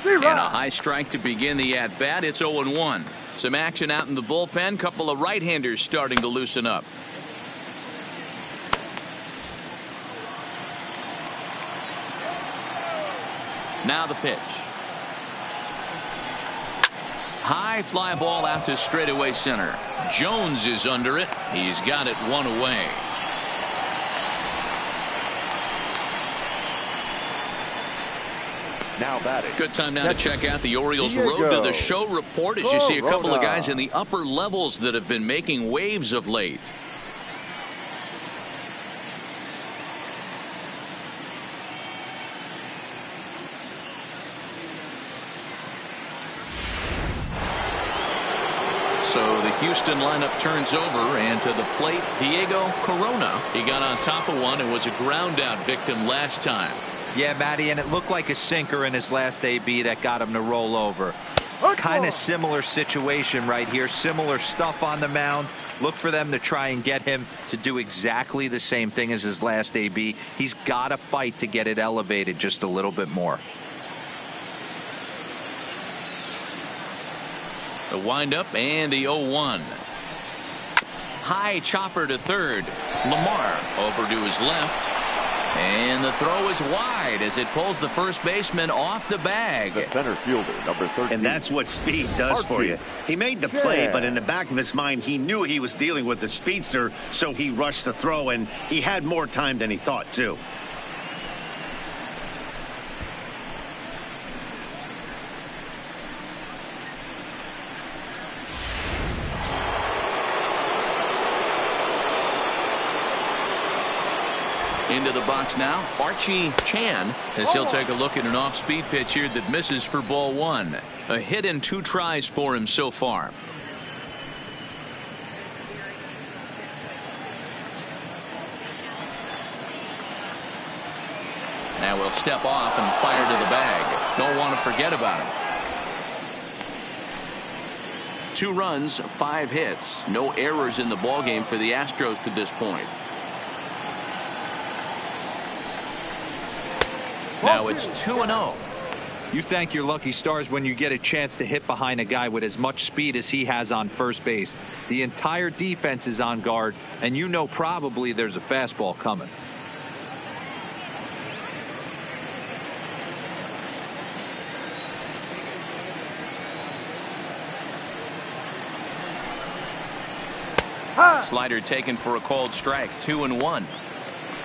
S1: And a high strike to begin the at-bat. It's 0-1. Some action out in the bullpen. Couple of right-handers starting to loosen up. Now the pitch. High fly ball out to straightaway center. Jones is under it. He's got it 1 away.
S3: Now batting.
S1: Good time now to check out the Orioles Road to the Show report as you see a couple of guys in the upper levels that have been making waves of late. So the Houston lineup turns over, and to the plate, Diego Corona. He got on top of one and was a ground out victim last time.
S4: Yeah, Matty, and it looked like a sinker in his last AB that got him to roll over. Kind of similar situation right here. Similar stuff on the mound. Look for them to try and get him to do exactly the same thing as his last AB. He's got to fight to get it elevated just a little bit more.
S1: The windup and the 0-1. High chopper to third. Lamar over to his left. And the throw is wide as it pulls the first baseman off the bag.
S3: The center fielder, number 13.
S2: And that's what speed does for you. He made the play, but in the back of his mind, he knew he was dealing with the speedster, so he rushed the throw, and he had more time than he thought, too.
S1: Into the box now, Archie Chan, as he'll take a look at an off-speed pitch here that misses for ball one. A hit and 2 tries for him so far. Now we'll step off and fire to the bag. Don't want to forget about him. 2 runs, 5 hits. No errors in the ballgame for the Astros to this point. Now it's 2-0.
S4: You thank your lucky stars when you get a chance to hit behind a guy with as much speed as he has on first base. The entire defense is on guard, and you know probably there's a fastball coming.
S1: Slider taken for a called strike. 2-1.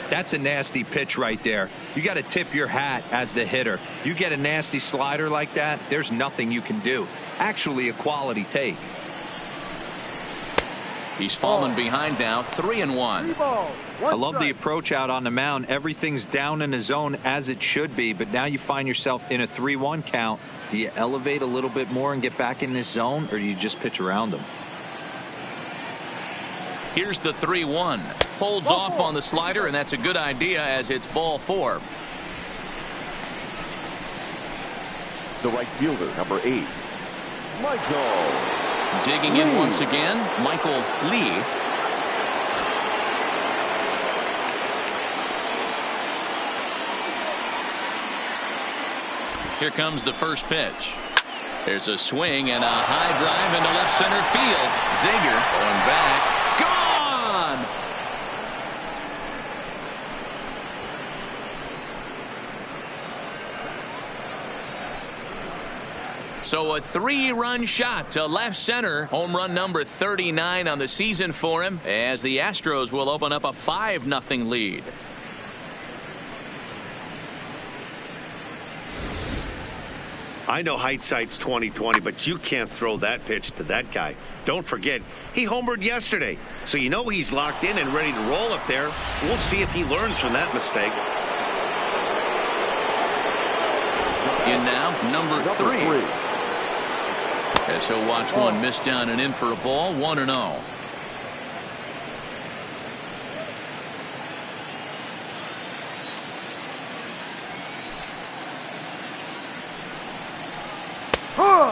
S4: That's a nasty pitch right there. You got to tip your hat as the hitter. You get a nasty slider like that, there's nothing you can do. Actually, a quality take.
S1: He's fallen behind now. 3-1.
S4: I love the approach out on the mound. Everything's down in the zone as it should be, but now you find yourself in a 3-1 count. Do you elevate a little bit more and get back in this zone, or do you just pitch around them?
S1: Here's the 3-1. Holds off on the slider, and that's a good idea as it's ball 4.
S3: The right fielder, number 8. Michael.
S1: Digging in once again, Michael Lee. Here comes the first pitch. There's a swing and a high drive into left center field. Zager going back. Gone! So a 3-run shot to left center. Home run number 39 on the season for him, as the Astros will open up a 5-0 lead.
S2: I know hindsight's 20/20, but you can't throw that pitch to that guy. Don't forget, he homered yesterday, so you know he's locked in and ready to roll up there. We'll see if he learns from that mistake.
S1: In now, number 3. As he'll watch one miss down and in for a ball. 1-0.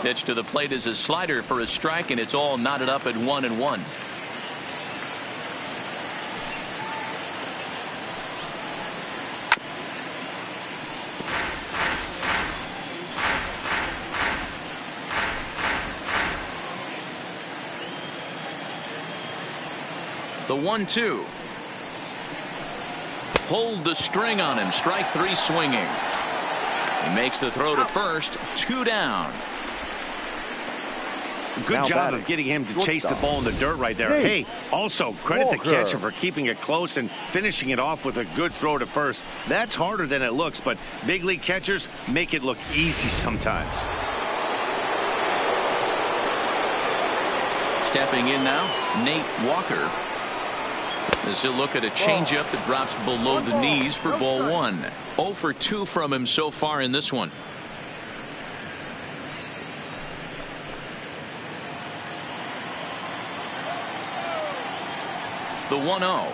S1: Pitch to the plate is a slider for a strike, and it's all knotted up at 1-1. The 1-2. Pulled the string on him. Strike 3 swinging. He makes the throw to first. 2 down.
S2: Good job of getting him to chase the ball in the dirt right there. Hey, also credit the catcher for keeping it close and finishing it off with a good throw to first. That's harder than it looks, but big league catchers make it look easy sometimes.
S1: Stepping in now, Nate Walker. As he'll look at a changeup that drops below the knees for ball 1. 0 for 2 from him so far in this one. The 1-0.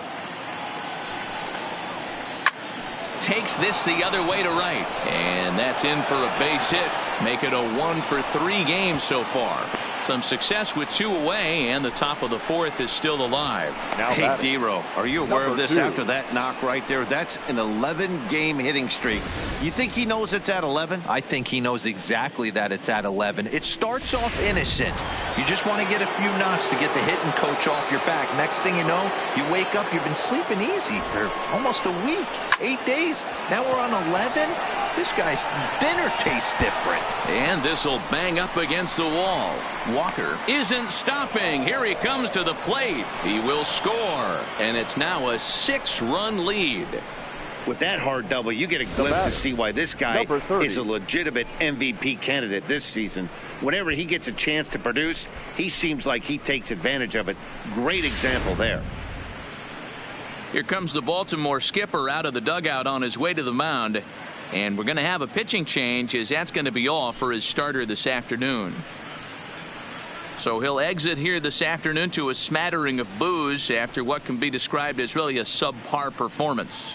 S1: Takes this the other way to right. And that's in for a base hit. Make it a 1 for 3 game so far. Some success with 2 away, and the top of the 4th is still alive.
S3: Now
S2: hey,
S3: batting,
S2: D-Row, are you aware of this
S3: 2.
S2: after that knock right there? That's an 11-game hitting streak. You think he knows it's at 11?
S4: I think he knows exactly that it's at 11. It starts off innocent. You just want to get a few knocks to get the hitting coach off your back. Next thing you know, you wake up, you've been sleeping easy for almost a week, 8 days. Now we're on 11. This guy's dinner tastes different.
S1: And this will bang up against the wall. Walker isn't stopping. Here he comes to the plate. He will score. And it's now a 6-run lead.
S2: With that hard double, you get a glimpse to see why this guy is a legitimate MVP candidate this season. Whenever he gets a chance to produce, he seems like he takes advantage of it. Great example there.
S1: Here comes the Baltimore skipper out of the dugout on his way to the mound. And we're going to have a pitching change, as that's going to be all for his starter this afternoon. So he'll exit here this afternoon to a smattering of boos after what can be described as really a subpar performance.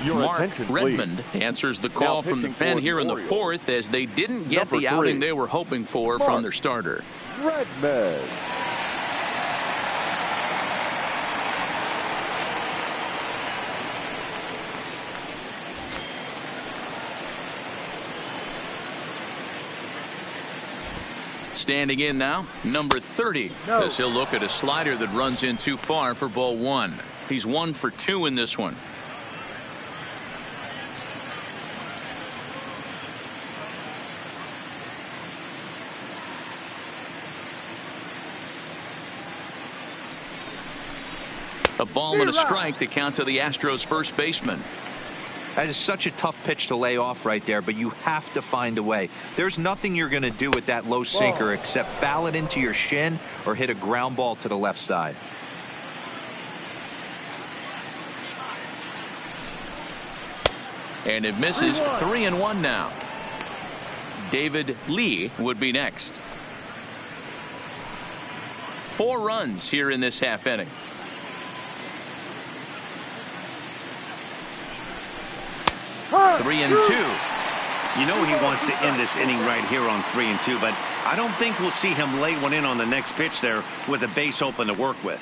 S1: Mark Redmond answers the call from the pen here in the 4th, as they didn't get the outing they were hoping for from their starter.
S3: Redmond.
S1: Standing in now, number 30, as he'll look at a slider that runs in too far for ball 1. He's 1 for 2 in this one. A ball and a strike, the count to the Astros first baseman.
S4: That is such a tough pitch to lay off right there, but you have to find a way. There's nothing you're going to do with that low sinker except foul it into your shin or hit a ground ball to the left side.
S1: And it misses. 3-1 now. David Lee would be next. 4 runs here in this half inning. 3-2.
S2: You know he wants to end this inning right here on 3-2, but I don't think we'll see him lay one in on the next pitch there with a base open to work with.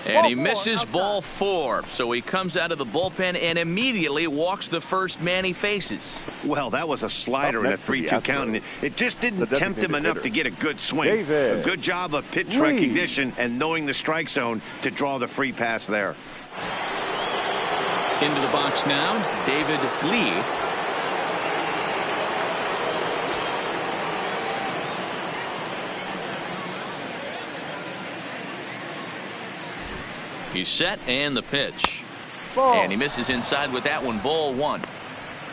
S1: And he misses ball 4. So he comes out of the bullpen and immediately walks the first man he faces.
S2: Well, that was a slider in a 3-2 count, and it just didn't tempt him enough to get a good swing. A good job of pitch recognition and knowing the strike zone to draw the free pass there.
S1: Into the box now, David Lee. He's set, and the pitch. And he misses inside with that one. Ball 1.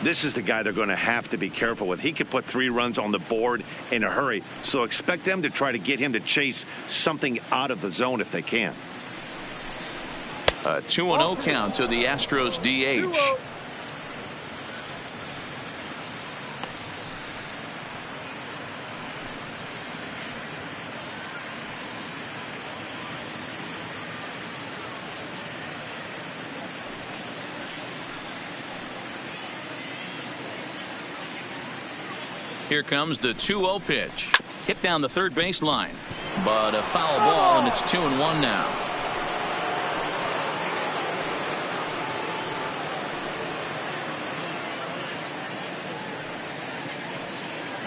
S2: This is the guy they're going to have to be careful with. He could put 3 runs on the board in a hurry, so expect them to try to get him to chase something out of the zone if they can.
S1: A 2-0 count to the Astros DH. Here comes the 2-0 pitch. Hit down the third base line. But a foul ball, and it's 2-1 now.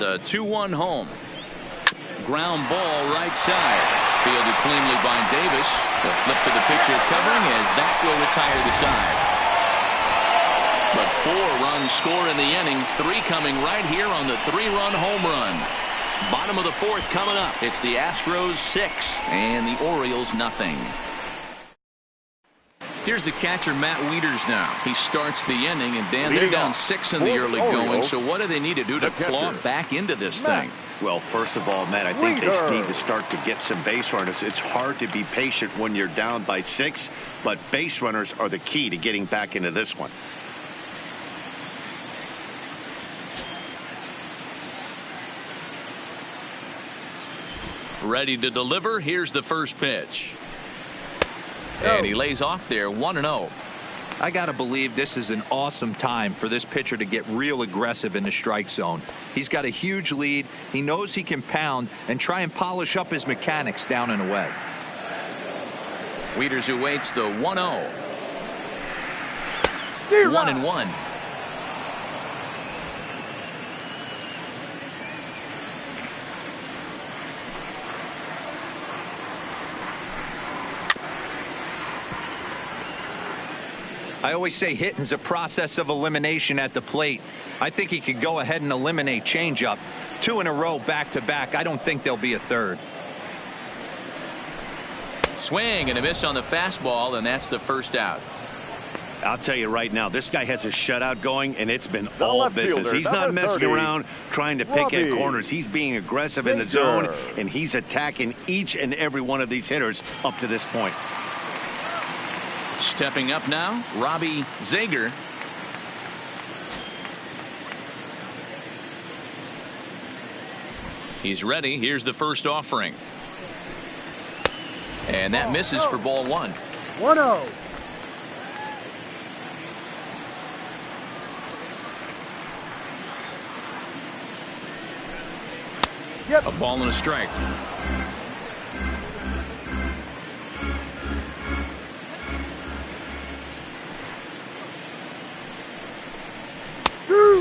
S1: The 2-1 home. Ground ball right side. Fielded cleanly by Davis. The flip to the pitcher covering as that will retire the side. But 4 runs score in the inning, 3 coming right here on the 3-run home run. Bottom of the 4th coming up. It's the Astros 6 and the Orioles nothing. Here's the catcher, Matt Wieters now. He starts the inning, and Dan, they're down 6 in the early going. So what do they need to do to claw back into this thing?
S2: Well, first of all, Matt, I think they need to start to get some base runners. It's hard to be patient when you're down by 6, but base runners are the key to getting back into this one.
S1: Ready to deliver. Here's the first pitch. And he lays off there 1-0.
S4: I got to believe this is an awesome time for this pitcher to get real aggressive in the strike zone. He's got a huge lead. He knows he can pound and try and polish up his mechanics down and away.
S1: Wieters awaits the 1-0. 1-1.
S4: I always say hitting's a process of elimination at the plate. I think he could go ahead and eliminate changeup. 2 in a row back to back. I don't think there'll be a third.
S1: Swing and a miss on the fastball, and that's the first out.
S2: I'll tell you right now, this guy has a shutout going, and it's been
S3: The
S2: all
S3: left
S2: business.
S3: fielder,
S2: He's not
S3: number
S2: messing
S3: 30,
S2: around trying to pick at
S3: Robbie
S2: corners. He's being aggressive in the
S3: Zager.
S2: zone, and he's attacking each and every one of these hitters up to this point.
S1: Stepping up now, Robbie Zager. He's ready. Here's the first offering. And that misses for ball 1.
S5: 1-0.
S1: A ball and a strike.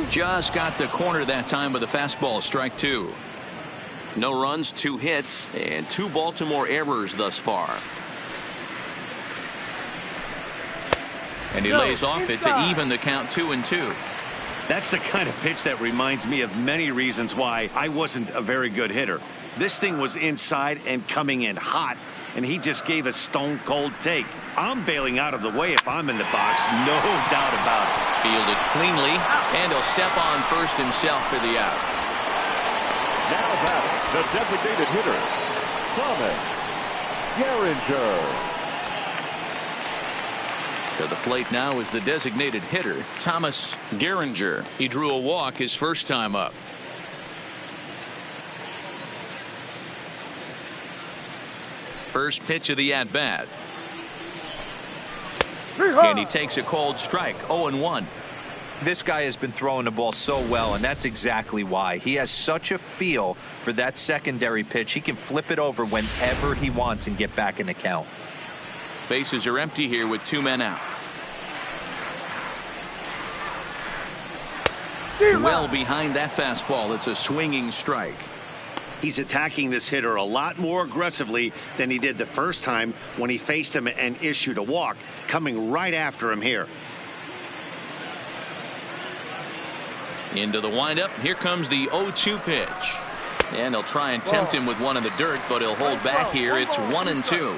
S1: Just got the corner that time with a fastball. Strike 2. No runs, 2 hits, and 2 Baltimore errors thus far. And he lays off it to even the count 2-2.
S2: That's the kind of pitch that reminds me of many reasons why I wasn't a very good hitter. This thing was inside and coming in hot, and he just gave a stone-cold take. I'm bailing out of the way if I'm in the box, no doubt about it.
S1: Fielded cleanly, and he'll step on first himself for the out.
S3: Now batting, the designated hitter, Thomas Gehringer.
S1: To the plate now is the designated hitter, Thomas Gehringer. He drew a walk his first time up. First pitch of the at-bat. And he takes a cold strike, 0-1.
S4: This guy has been throwing the ball so well, and that's exactly why. He has such a feel for that secondary pitch. He can flip it over whenever he wants and get back in the count.
S1: Bases are empty here with 2 men out. Well behind that fastball. It's a swinging strike.
S2: He's attacking this hitter a lot more aggressively than he did the first time when he faced him and issued a walk, coming right after him here.
S1: Into the windup. Here comes the 0-2 pitch. And he'll try and tempt him with one in the dirt, but he'll hold back here. It's 1-2.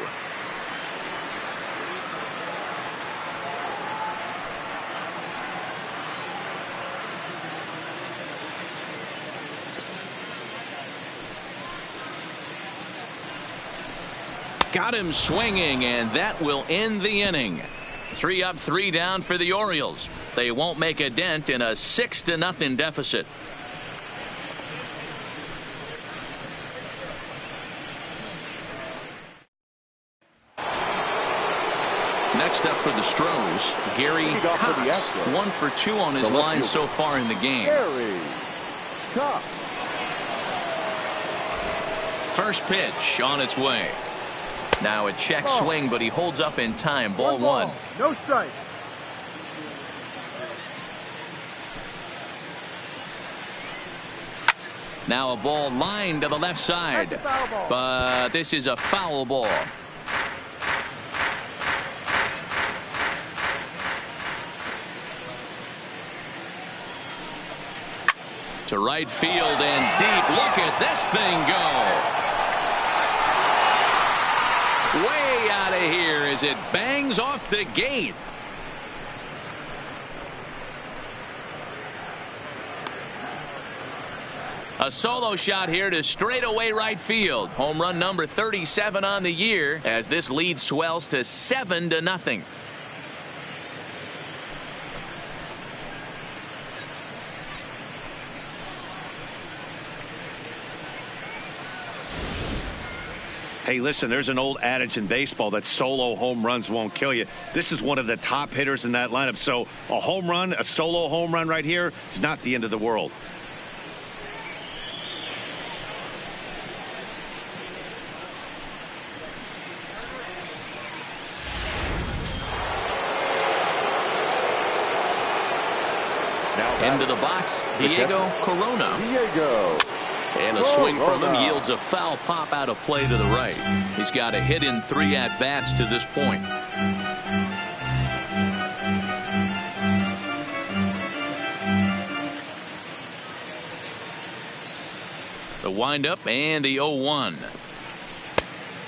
S1: Got him swinging, and that will end the inning. 3 up, 3 down for the Orioles. They won't make a dent in a 6-0 deficit. Next up for the Astros, Gary Cox. 1 for 2 on his line so far in the game.
S3: Gary Cox.
S1: First pitch on its way. Now a check swing, but he holds up in time. Ball 1.
S5: No strike.
S1: Now a ball lined to the left side. But this is a foul ball. To right field and deep. Look at this thing go. Way out of here as it bangs off the gate. A solo shot here to straightaway right field. Home run number 37 on the year as this lead swells to 7-0.
S2: Hey, listen, there's an old adage in baseball that solo home runs won't kill you. This is one of the top hitters in that lineup. So a home run, a solo home run right here is not the end of the world.
S1: Into the box, Diego Corona.
S3: Diego.
S1: And a swing from him yields a foul pop out of play to the right. He's got a hit in 3 at-bats to this point. The windup and the 0-1.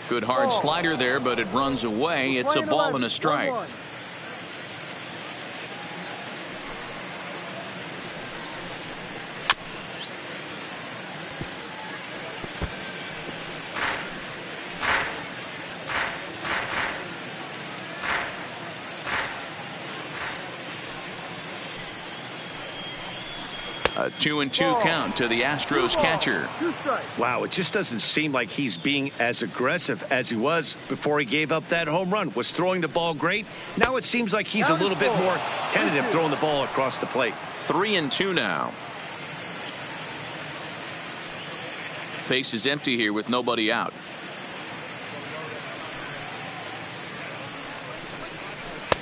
S1: Good hard slider there, but it runs away. It's a ball and a strike.
S5: 1-1.
S1: A 2-2 count to the Astros catcher.
S5: 2 strikes.
S2: Wow, it just doesn't seem like he's being as aggressive as he was before he gave up that home run. Was throwing the ball great. Now it seems like he's a little bit more tentative throwing the ball across the plate.
S1: 3-2 now. Base is empty here with nobody out.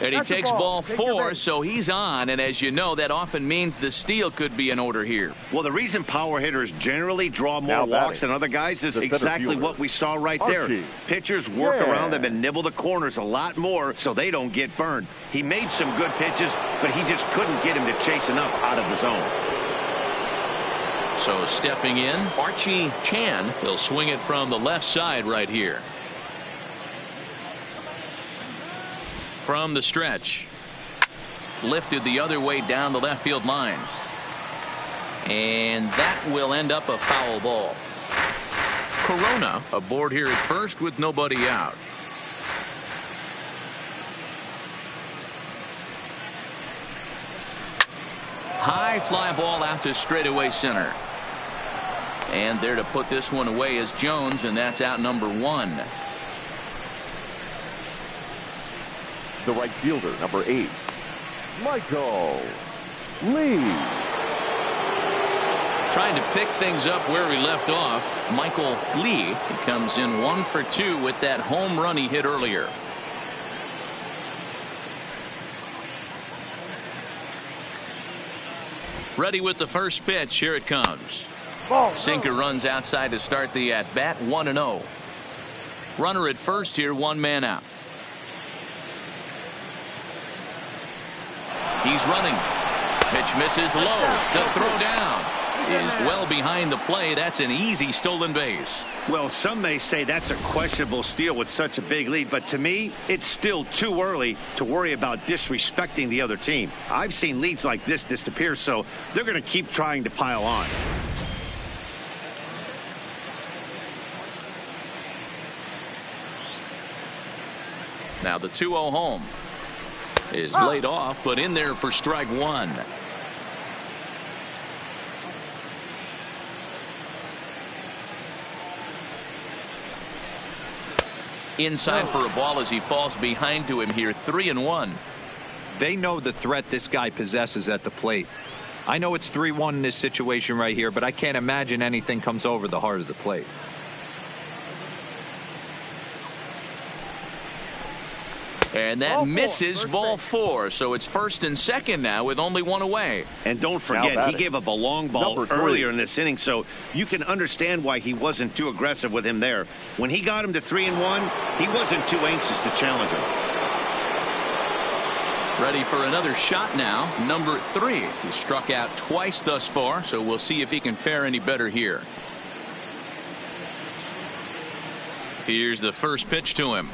S1: And he
S5: That's a
S1: takes
S5: ball.
S1: ball
S5: Take your
S1: 4,
S5: base.
S1: so he's on. And as you know, that often means the steal could be in order here.
S2: Well, the reason power hitters generally draw
S3: Now
S2: more walks
S3: batting,
S2: than other guys is
S3: the center
S2: exactly
S3: fielder,
S2: what we saw right there.
S3: Archie.
S2: Pitchers work
S3: Yeah.
S2: around them and nibble the corners a lot more so they don't get burned. He made some good pitches, but he just couldn't get him to chase enough out of the zone.
S1: So stepping in, Archie Chan. He'll swing it from the left side right here. From the stretch. Lifted the other way down the left field line. And that will end up a foul ball. Corona aboard here at first with nobody out. High fly ball out to straightaway center. And there to put this one away is Jones, and that's out number 1.
S3: The right fielder, number 8, Michael Lee.
S1: Trying to pick things up where we left off. Michael Lee comes in 1 for 2 with that home run he hit earlier. Ready with the first pitch. Here it comes. Sinker runs outside to start the at bat. 1-0. Runner at first here, 1 man out. He's running. Pitch misses low. The throw down is well behind the plate. That's an easy stolen base.
S2: Well, some may say that's a questionable steal with such a big lead, but to me, it's still too early to worry about disrespecting the other team. I've seen leads like this disappear, so they're going to keep trying to pile on.
S1: Now the 2-0 home is laid off, but in there for strike 1. Inside for a ball as he falls behind to him here. 3-1.
S4: They know the threat this guy possesses at the plate. I know it's 3-1 in this situation right here, but I can't imagine anything comes over the heart of the plate.
S1: And that misses ball 4. So it's first and second now with only 1 away.
S2: And don't forget, he gave up a long ball
S3: Number 3.
S2: earlier in this inning, so you can understand why he wasn't too aggressive with him there. When he got him to 3-1, he wasn't too anxious to challenge him.
S1: Ready for another shot now. Number 3. He struck out twice thus far, so we'll see if he can fare any better here. Here's the first pitch to him.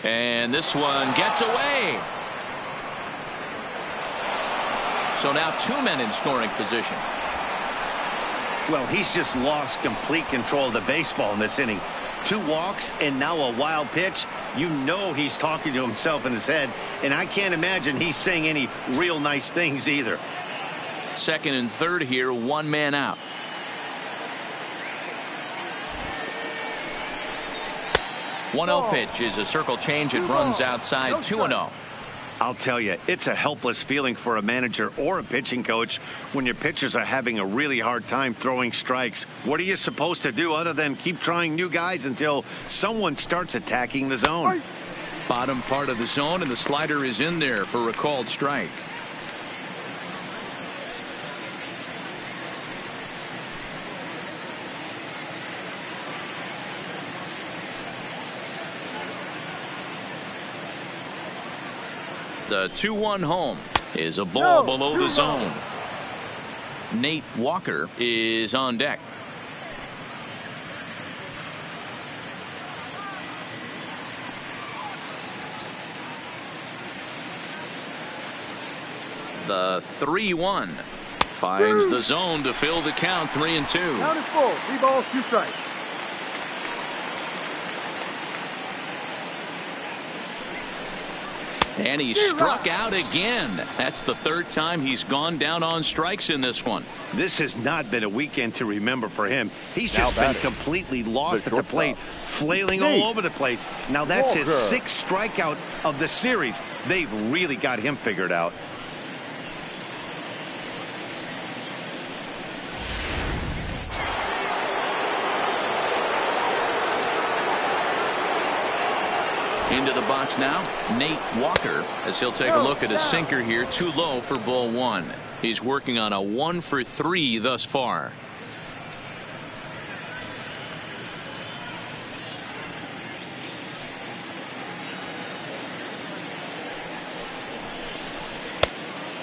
S1: And this one gets away. So now 2 men in scoring position.
S2: Well, he's just lost complete control of the baseball in this inning. 2 walks and now a wild pitch. You know he's talking to himself in his head, and I can't imagine he's saying any real nice things either.
S1: Second and third here, 1 man out. 1-0 pitch is a circle change. It runs outside 2-0.
S2: I'll tell you, it's a helpless feeling for a manager or a pitching coach when your pitchers are having a really hard time throwing strikes. What are you supposed to do other than keep trying new guys until someone starts attacking the zone?
S1: Bottom part of the zone, and the slider is in there for a called strike. The 2-1 home is a ball below the zone. Nate Walker is on deck. The 3-1 finds the zone to fill the count. 3-2.
S5: Count is full. 3 balls, 2 strikes.
S1: And he struck out again. That's the 3rd time he's gone down on strikes in this one.
S2: This has not been a weekend to remember for him. He's just been completely lost at the plate, flailing all over the place. Now that's his 6th strikeout of the series. They've really got him figured out.
S1: Into the box now, Nate Walker, as he'll take a look at a sinker here, too low for ball 1. He's working on a 1 for 3 thus far.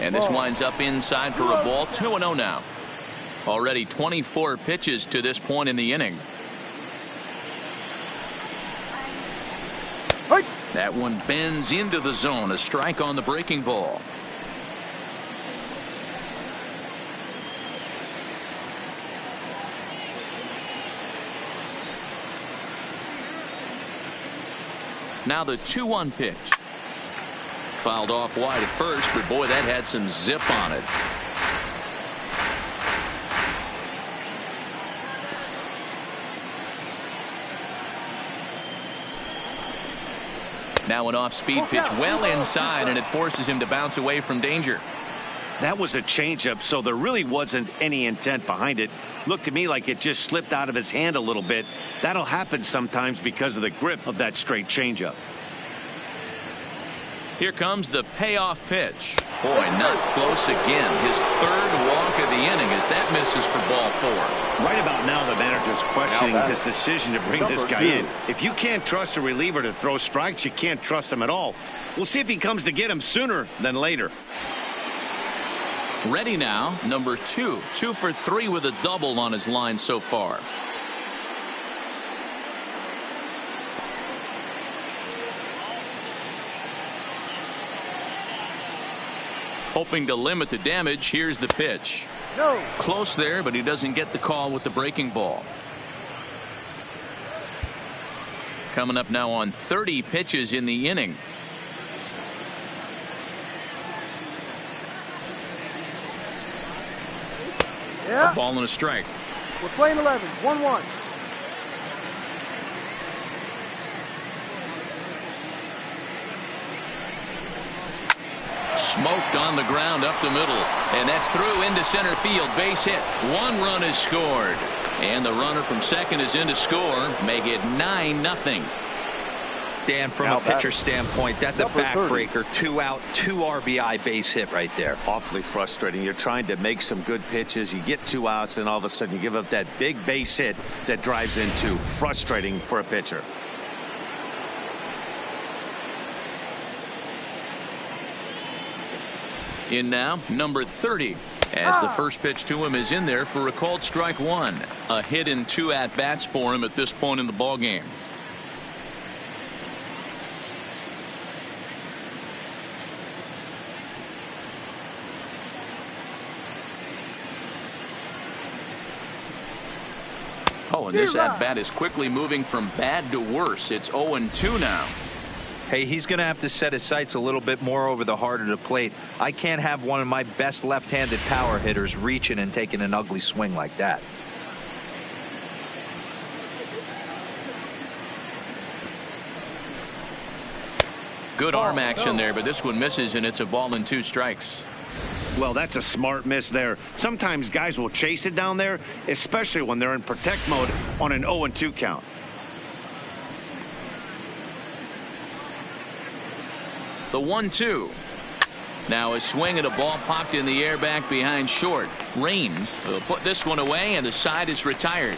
S1: And this winds up inside for a ball. 2-0 now. Already 24 pitches to this point in the inning. That one bends into the zone. A strike on the breaking ball. Now the 2-1 pitch. Fouled off wide at first, but boy, that had some zip on it. Now an off-speed pitch well inside, and it forces him to bounce away from danger.
S2: That was a changeup, so there really wasn't any intent behind it. Looked to me like it just slipped out of his hand a little bit. That'll happen sometimes because of the grip of that straight changeup.
S1: Here comes the payoff pitch. Boy, not close again. His 3rd walk of the inning as that misses for ball 4.
S2: Right about now, the manager's questioning his decision to bring this guy in. If you can't trust a reliever to throw strikes, you can't trust him at all. We'll see if he comes to get him sooner than later.
S1: Ready now, number 2. 2 for 3 with a double on his line so far. Hoping to limit the damage. Here's the pitch.
S5: No.
S1: Close there, but he doesn't get the call with the breaking ball. Coming up now on 30 pitches in the inning. A ball and a strike.
S5: We're playing 11. 1-1.
S1: Smoked on the ground up the middle, and that's through into center field. Base hit. 1 run is scored, and the runner from second is in to score. Make it 9-0.
S4: Dan, from a pitcher standpoint, that's a backbreaker. 2 out, 2 RBI base hit right there.
S2: Awfully frustrating. You're trying to make some good pitches. You get 2 outs, and all of a sudden you give up that big base hit that drives in 2. Frustrating for a pitcher.
S1: In now, number 30. As the first pitch to him is in there for a called strike 1. A hit in 2 at-bats for him at this point in the ballgame. Oh, and this at-bat is quickly moving from bad to worse. It's 0-2 now.
S4: Hey, he's going to have to set his sights a little bit more over the heart of the plate. I can't have one of my best left-handed power hitters reaching and taking an ugly swing like that.
S1: Good arm action there, but this one misses, and it's a ball and 2 strikes.
S2: Well, that's a smart miss there. Sometimes guys will chase it down there, especially when they're in protect mode on an 0-2 count.
S1: The 1-2. Now a swing and a ball popped in the air back behind short. Raines will put this one away, and the side is retired.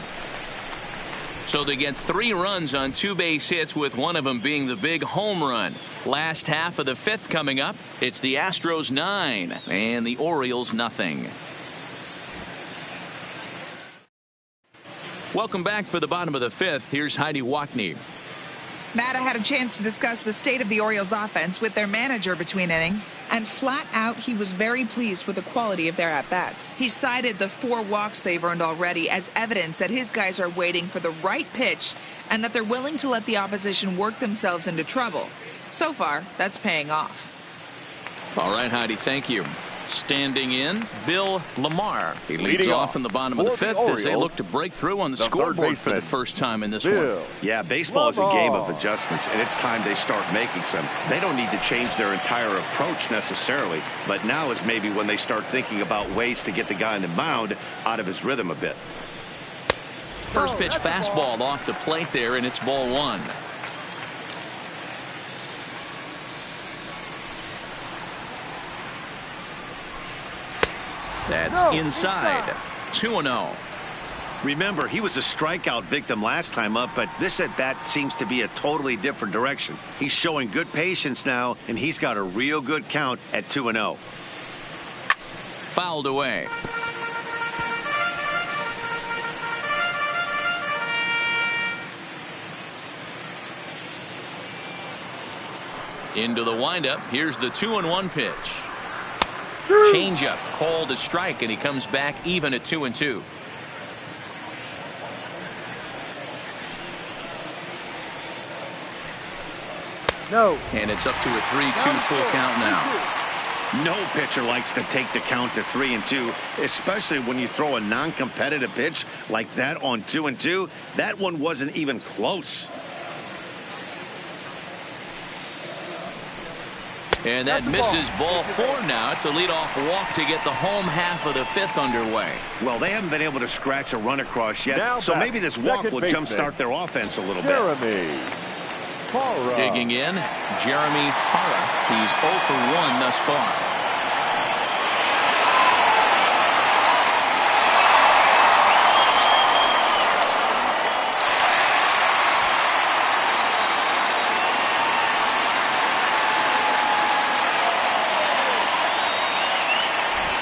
S1: So they get 3 runs on 2 base hits, with one of them being the big home run. Last half of the 5th coming up. It's the Astros 9 and the Orioles nothing. Welcome back for the bottom of the 5th. Here's Heidi Wackney.
S6: Matt, I had a chance to discuss the state of the Orioles offense with their manager between innings, and flat out he was very pleased with the quality of their at-bats. He cited the 4 walks they've earned already as evidence that his guys are waiting for the right pitch and that they're willing to let the opposition work themselves into trouble. So far, that's paying off.
S1: All right, Heidi, thank you. Standing in, Bill Lamar. He leads off in the bottom of the 5th as they look to break through on the scoreboard for the first time in this one.
S2: Yeah, baseball is a game of adjustments, and it's time they start making some. They don't need to change their entire approach necessarily, but now is maybe when they start thinking about ways to get the guy on the mound out of his rhythm a bit.
S1: First pitch fastball off the plate there, and it's ball 1. That's inside. 2-0.
S2: Remember, he was a strikeout victim last time up, but this at-bat seems to be a totally different direction. He's showing good patience now, and he's got a real good count at 2-0.
S1: Fouled away. Into the windup. Here's the 2-1 pitch. Changeup called a strike, and he comes back even at 2-2.
S5: No.
S1: And it's up to a 3-2 full count now.
S2: No pitcher likes to take the count to 3-2, especially when you throw a non-competitive pitch like that on 2-2. That one wasn't even close.
S1: And that misses ball 4 now. It's a leadoff walk to get the home half of the 5th underway.
S2: Well, they haven't been able to scratch a run across yet,
S3: now
S2: so maybe this walk will jumpstart their offense a little bit.
S1: Digging in, Jeremy Parra. He's 0 for 1 thus far.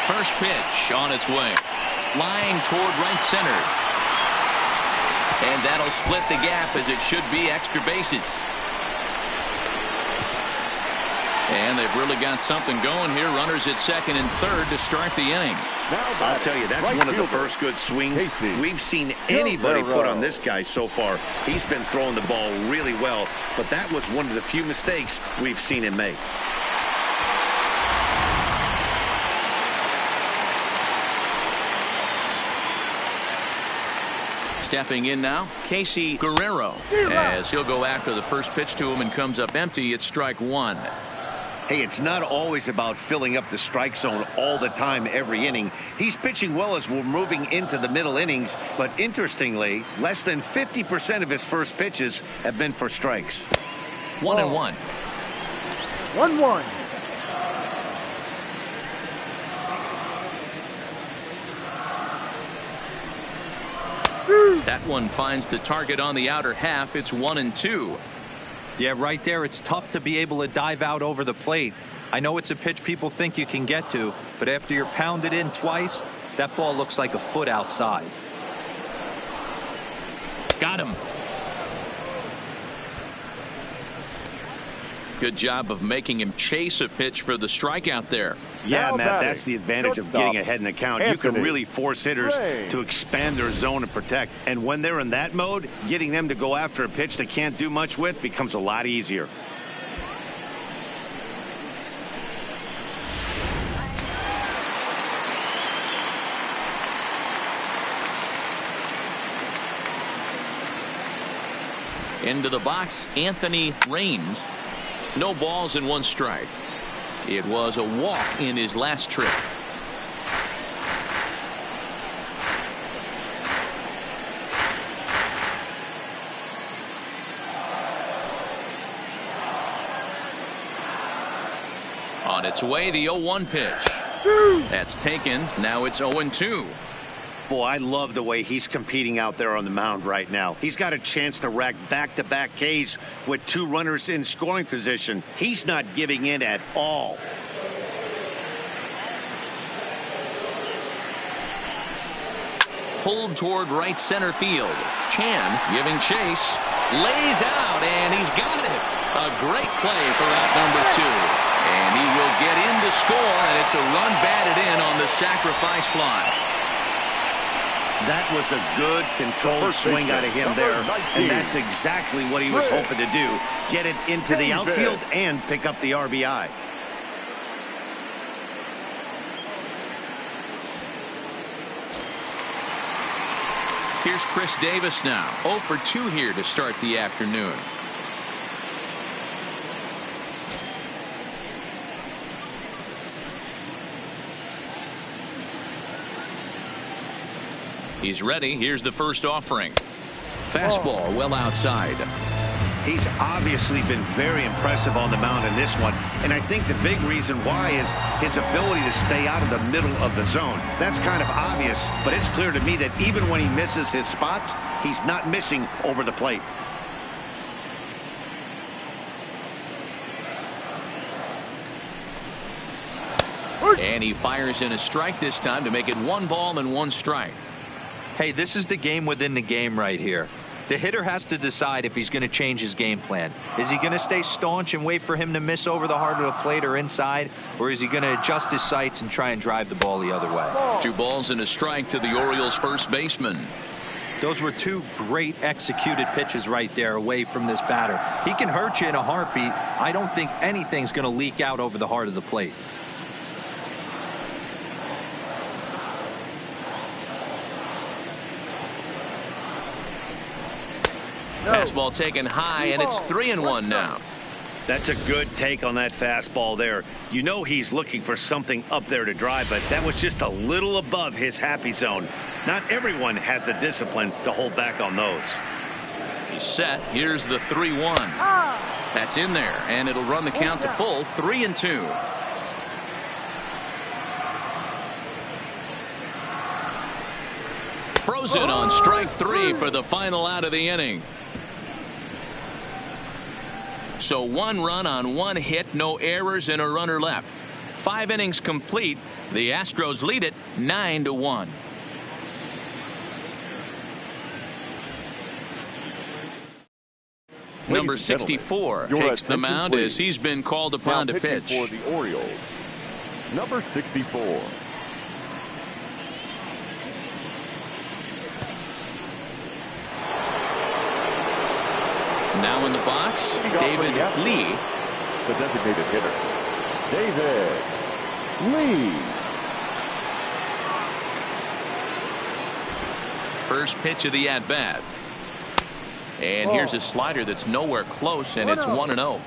S1: First pitch on its way. Line toward right center. And that'll split the gap, as it should be extra bases. And they've really got something going here. Runners at second and third to start the inning.
S2: I'll tell you, that's one of the first good swings we've seen anybody put on this guy so far. He's been throwing the ball really well, but that was one of the few mistakes we've seen him make.
S1: Stepping in now, Casey Guerrero, as he'll go after the first pitch to him and comes up empty. It's strike 1.
S2: Hey, it's not always about filling up the strike zone all the time every inning. He's pitching well as we're moving into the middle innings, but interestingly, less than 50% of his first pitches have been for strikes.
S1: 1-1.
S5: 1-1.
S1: That one finds the target on the outer half. It's 1-2.
S4: Yeah, right there. It's tough to be able to dive out over the plate. I know it's a pitch people think you can get to, but after you're pounded in twice, that ball looks like a foot outside.
S1: Got him. Good job of making him chase a pitch for the strikeout there.
S2: Yeah,
S3: Now
S2: Matt,
S3: batting,
S2: that's the advantage of
S3: shortstop,
S2: getting ahead in the count. You can really force hitters to expand their zone and protect. And when they're in that mode, getting them to go after a pitch they can't do much with becomes a lot easier.
S1: Into the box, Anthony Raines. No balls and 1 strike. It was a walk in his last trip. On its way, the 0-1 pitch. That's taken. Now it's 0-2.
S2: Boy, I love the way he's competing out there on the mound right now. He's got a chance to rack back-to-back Ks with 2 runners in scoring position. He's not giving in at all.
S1: Pulled toward right center field. Chan giving chase. Lays out, and he's got it. A great play for out number 2. And he will get in to score, and it's a run batted in on the sacrifice fly.
S2: That was a good controlled swing out of him there, and that's exactly what he was hoping to do. Get it into the outfield and pick up the RBI.
S1: Here's Chris Davis now. 0 for 2 here to start the afternoon. He's ready. Here's the first offering. Fastball well outside.
S2: He's obviously been very impressive on the mound in this one, and I think the big reason why is his ability to stay out of the middle of the zone. That's kind of obvious, but it's clear to me that even when he misses his spots, he's not missing over the plate.
S1: And he fires in a strike this time to make it 1 ball and 1 strike.
S4: Hey, this is the game within the game right here. The hitter has to decide if he's going to change his game plan. Is he going to stay staunch and wait for him to miss over the heart of the plate or inside, or is he going to adjust his sights and try and drive the ball the other way?
S1: 2 balls and a strike to the Orioles first baseman.
S4: Those were 2 great executed pitches right there away from this batter. He can hurt you in a heartbeat. I don't think anything's going to leak out over the heart of the plate.
S1: Fastball taken high, and it's 3-1 now.
S2: That's a good take on that fastball there. You know he's looking for something up there to drive, but that was just a little above his happy zone. Not everyone has the discipline to hold back on those.
S1: He's set. Here's the 3-1. That's in there, and it'll run the count to full 3-2. Frozen on strike 3 for the final out of the inning. So 1 run on 1 hit, no errors, and a runner left. 5 innings complete. The Astros lead it 9-1. Number 64 takes the mound as he's been called upon to pitch.
S3: For the Orioles, number 64.
S1: Now in the box, David Lee.
S3: The designated hitter, David Lee.
S1: First pitch of the at-bat. And here's a slider that's nowhere close, and it's 1-0.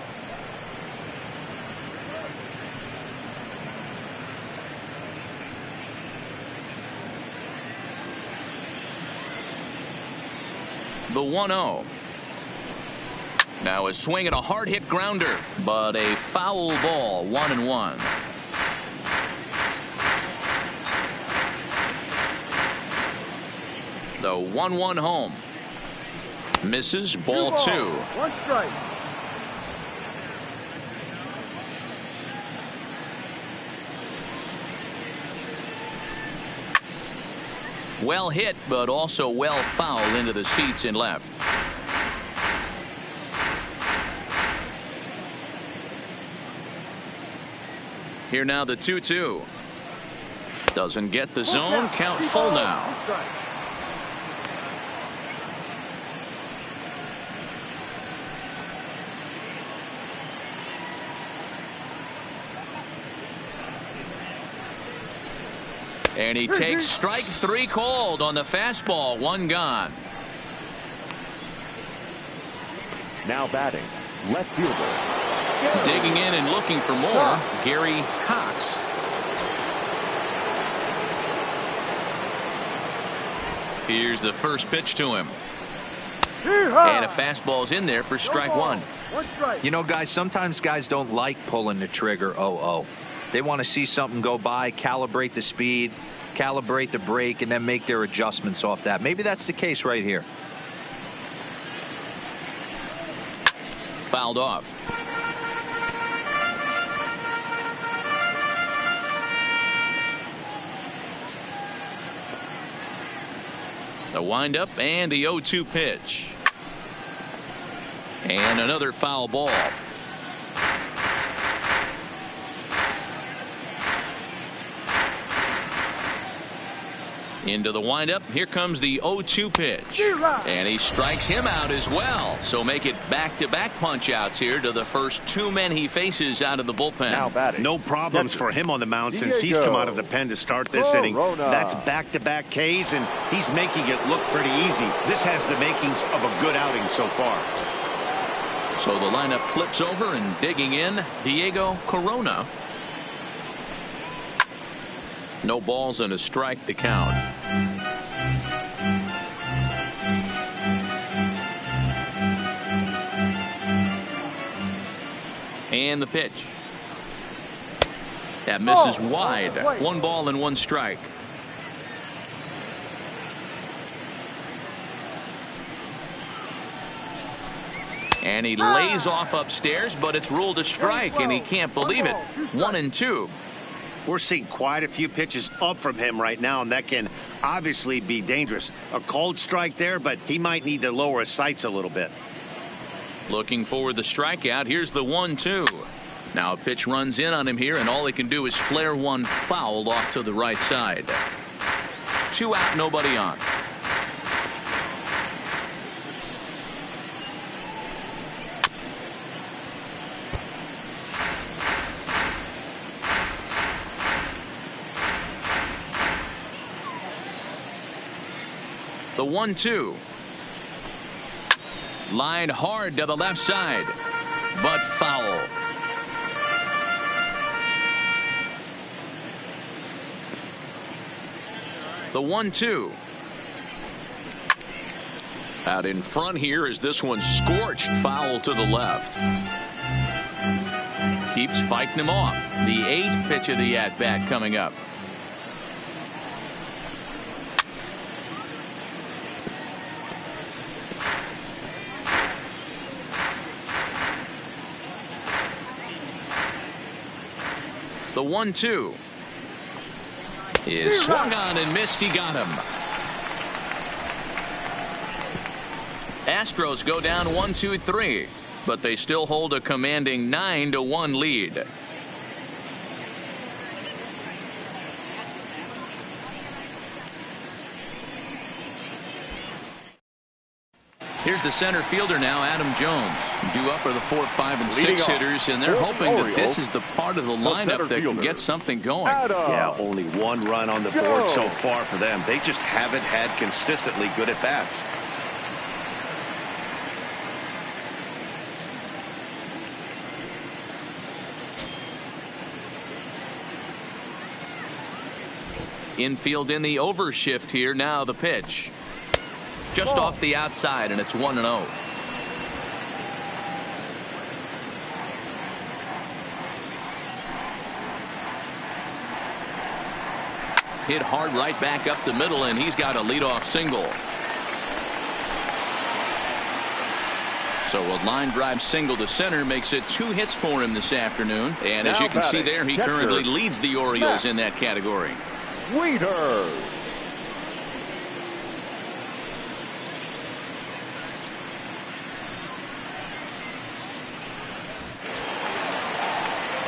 S1: The 1-0. Now a swing and a hard hit grounder, but a foul ball, 1-1. The 1-1 home. Misses, ball 2.
S5: 1 strike.
S1: Well hit, but also well fouled into the seats and left. Here now the 2-2. Doesn't get the zone. Count full now. And he takes strike 3 called on the fastball. 1 gone.
S3: Now batting, left fielder,
S1: Digging in and looking for more, Gary Cox. Here's the first pitch to him. And a fastball's in there for strike one.
S4: You know, guys, sometimes guys don't like pulling the trigger 0-0. They want to see something go by, calibrate the speed, calibrate the brake, and then make their adjustments off that. Maybe that's the case right here.
S1: Fouled off. The windup and the 0-2 pitch. And another foul ball. Into the windup. Here comes the 0-2 pitch. And he strikes him out as well. So make it back-to-back punch-outs here to the first two men he faces out of the bullpen.
S3: Now batting.
S2: No problems for him on the mound since he's come out of the pen to start this inning. That's back-to-back Ks, and he's making it look pretty easy. This has the makings of a good outing so far.
S1: So the lineup flips over, and digging in, Diego Corona. No balls and a strike to count. And the pitch. That misses wide. 1 ball and 1 strike. And he lays off upstairs, but it's ruled a strike, and he can't believe it. 1-2.
S2: We're seeing quite a few pitches up from him right now, and that can obviously be dangerous. A called strike there, but he might need to lower his sights a little bit.
S1: Looking for the strikeout. Here's the 1-2. Now a pitch runs in on him here, and all he can do is flare one foul off to the right side. 2 out, nobody on. The 1-2. Line hard to the left side, but foul. The 1-2. Out in front here is this one scorched foul to the left. Keeps fighting him off. The 8th pitch of the at-bat coming up. The 1-2 is swung on and missed. He got him. Astros go down 1-2-3, but they still hold a commanding 9-1 lead. Here's the center fielder now, Adam Jones. Due up for the 4, 5, and 6 hitters, and they're hoping that this is the part of the lineup that can get something going.
S2: Yeah, only 1 run on the board so far for them. They just haven't had consistently good at-bats.
S1: Infield in the overshift here. Now the pitch. Just off the outside, and it's 1-0. Hit hard right back up the middle, and he's got a leadoff single. So a line drive single to center makes it 2 hits for him this afternoon. And as you can see there, he currently leads the Orioles in that category.
S3: Waiter.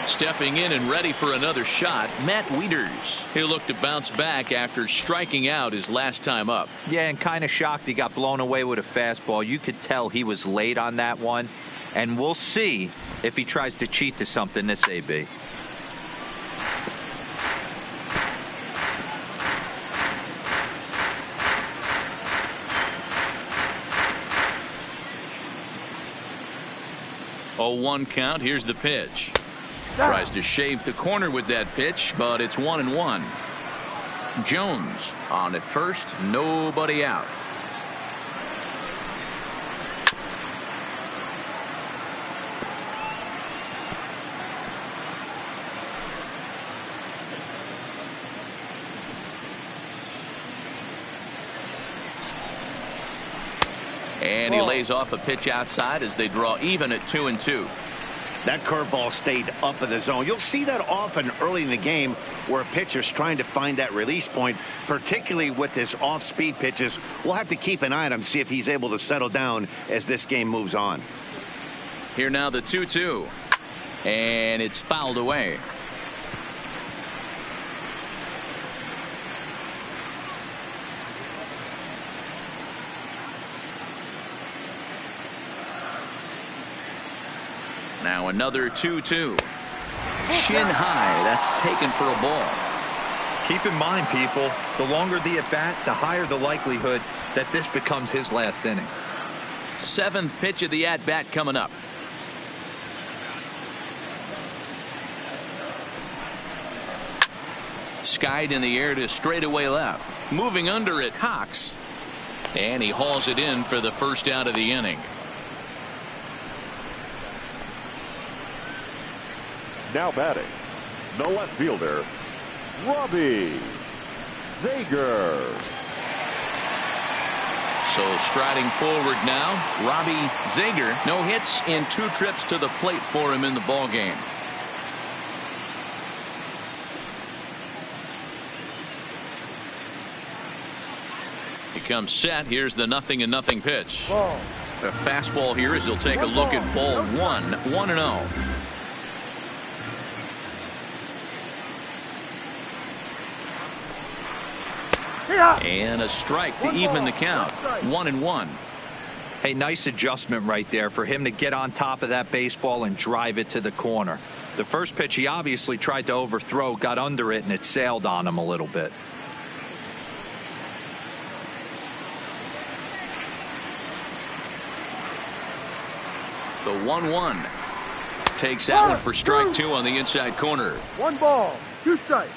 S1: Stepping in and ready for another shot, Matt Wieters. He'll look to bounce back after striking out his last time up.
S4: Yeah, and kind of shocked he got blown away with a fastball. You could tell he was late on that one, and we'll see if he tries to cheat to something this AB.
S1: 0-1 count. Here's the pitch. Tries to shave the corner with that pitch, but it's 1-1. Jones on at first, nobody out. And he lays off a pitch outside as they draw even at 2-2.
S2: That curveball stayed up in the zone. You'll see that often early in the game where a pitcher's trying to find that release point, particularly with his off-speed pitches. We'll have to keep an eye on him, see if he's able to settle down as this game moves on.
S1: Here now the 2-2. And it's fouled away. Now another 2-2. Shin high. That's taken for a ball.
S4: Keep in mind, people, the longer the at-bat, the higher the likelihood that this becomes his last inning.
S1: 7th pitch of the at-bat coming up. Skied in the air to straightaway left. Moving under it, Cox. And he hauls it in for the first out of the inning.
S3: Now batting, the left fielder, Robbie Zager.
S1: So striding forward now, Robbie Zager. No hits in 2 trips to the plate for him in the ball game. He comes set. Here's the 0-0 pitch.
S5: Ball.
S1: The fastball here as he'll take a look at ball 1, 1-0. And a strike to even the count. 1-1.
S4: Hey, nice adjustment right there for him to get on top of that baseball and drive it to the corner. The first pitch he obviously tried to overthrow, got under it, and it sailed on him a little bit.
S1: The 1-1. Takes that one for strike 2 on the inside corner.
S5: 1 ball, 2 strikes.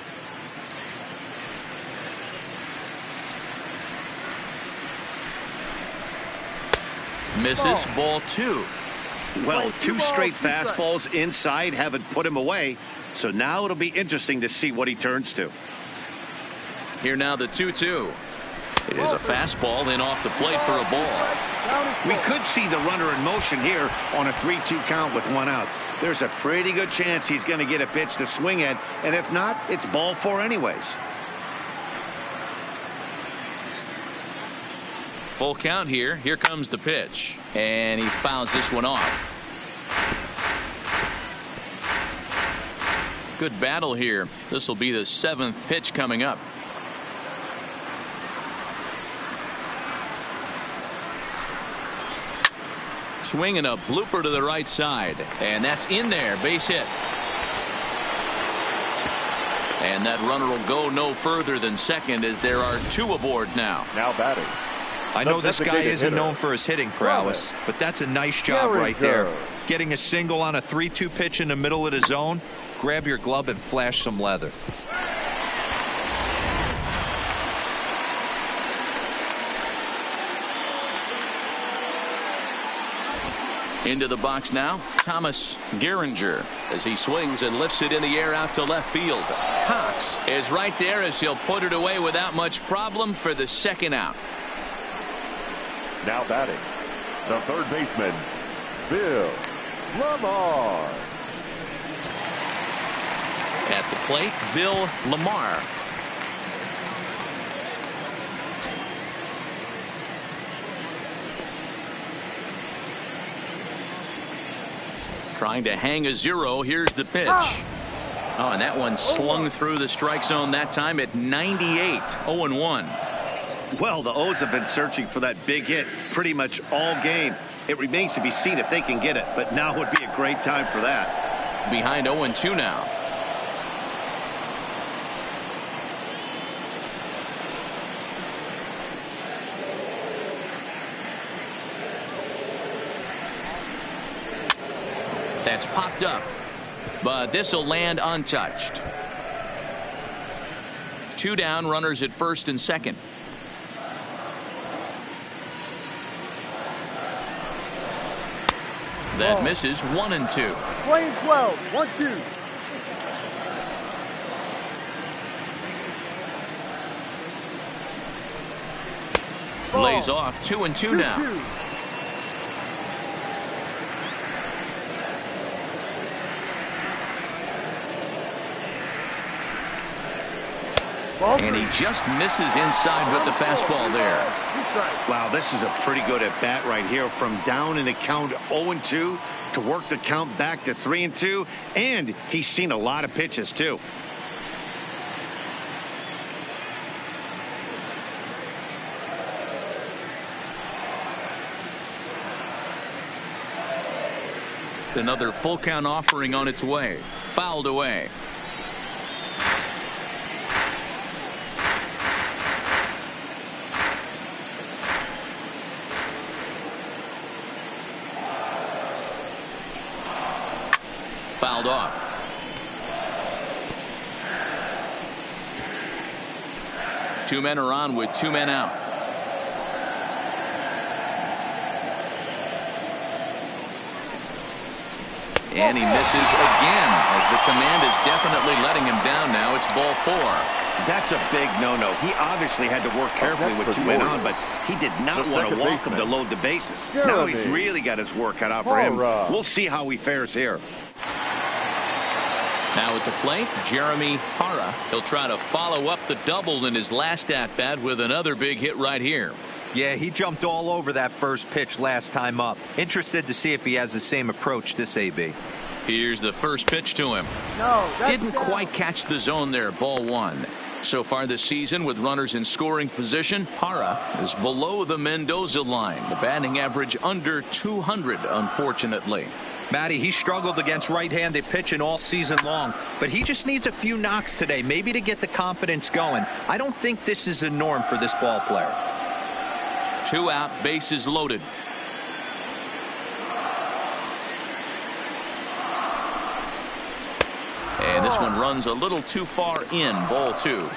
S1: Misses ball 2.
S2: Well, 2 straight fastballs inside haven't put him away. So now it'll be interesting to see what he turns to.
S1: Here now the 2-2. It is a fastball in off the plate for a ball.
S2: We could see the runner in motion here on a 3-2 count with 1 out. There's a pretty good chance he's going to get a pitch to swing at, and if not, it's ball 4 anyways.
S1: Full count here. Here comes the pitch. And he fouls this one off. Good battle here. This will be the 7th pitch coming up. Swinging a blooper to the right side. And that's in there. Base hit. And that runner will go no further than second as there are 2 aboard now.
S3: Now batting.
S4: I know this guy isn't known for his hitting prowess, but that's a nice job right there. Getting a single on a 3-2 pitch in the middle of the zone. Grab your glove and flash some leather.
S1: Into the box now, Thomas Gehringer as he swings and lifts it in the air out to left field. Cox is right there as he'll put it away without much problem for the 2nd out.
S3: Now batting, the 3rd baseman, Bill Lamar.
S1: At the plate, Bill Lamar. Trying to hang a 0. Here's the pitch. Oh, and that one slung through the strike zone that time at 98. 0-1.
S2: Well, the O's have been searching for that big hit pretty much all game. It remains to be seen if they can get it, but now would be a great time for that.
S1: Behind 0-2 now. That's popped up, but this will land untouched. 2 down, runners at first and second. That misses. 1-2.
S5: Playing 12. 1-2.
S1: Lays off. 2-2 now.
S5: 2-2.
S2: And he just misses inside with the fastball there. Wow, this is a pretty good at bat right here. From down in the count 0-2 to work the count back to 3-2. And he's seen a lot of pitches, too.
S1: Another full count offering on its way. Fouled away. Fouled off. Two men are on with 2 men out. And he misses again, as the command is definitely letting him down now. It's ball 4.
S2: That's a big no-no. He obviously had to work carefully with 2 men on, but he did not want to walk him to load the bases. Now he's really got his work cut out for him. We'll see how he fares here.
S1: Now at the plate, Jeremy Hara. He'll try to follow up the double in his last at-bat with another big hit right here.
S4: Yeah, he jumped all over that first pitch last time up. Interested to see if he has the same approach this AB.
S1: Here's the first pitch to him.
S5: No,
S1: Didn't quite catch the zone there. Ball 1. So far this season, with runners in scoring position, Hara is below the Mendoza line. The batting average under 200, unfortunately.
S4: Matty, he struggled against right-handed pitching all season long, but he just needs a few knocks today, maybe to get the confidence going. I don't think this is the norm for this ball player.
S1: 2 out, bases loaded. And this one runs a little too far in. Ball 2.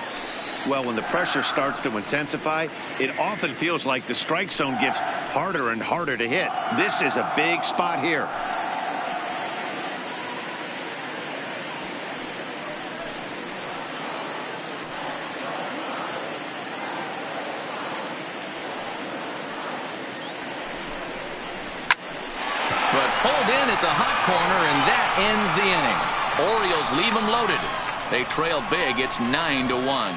S2: Well, when the pressure starts to intensify, it often feels like the strike zone gets harder and harder to hit. This is a big spot here.
S1: But pulled in at the hot corner, and that ends the inning. Orioles leave them loaded. They trail big. It's 9-1.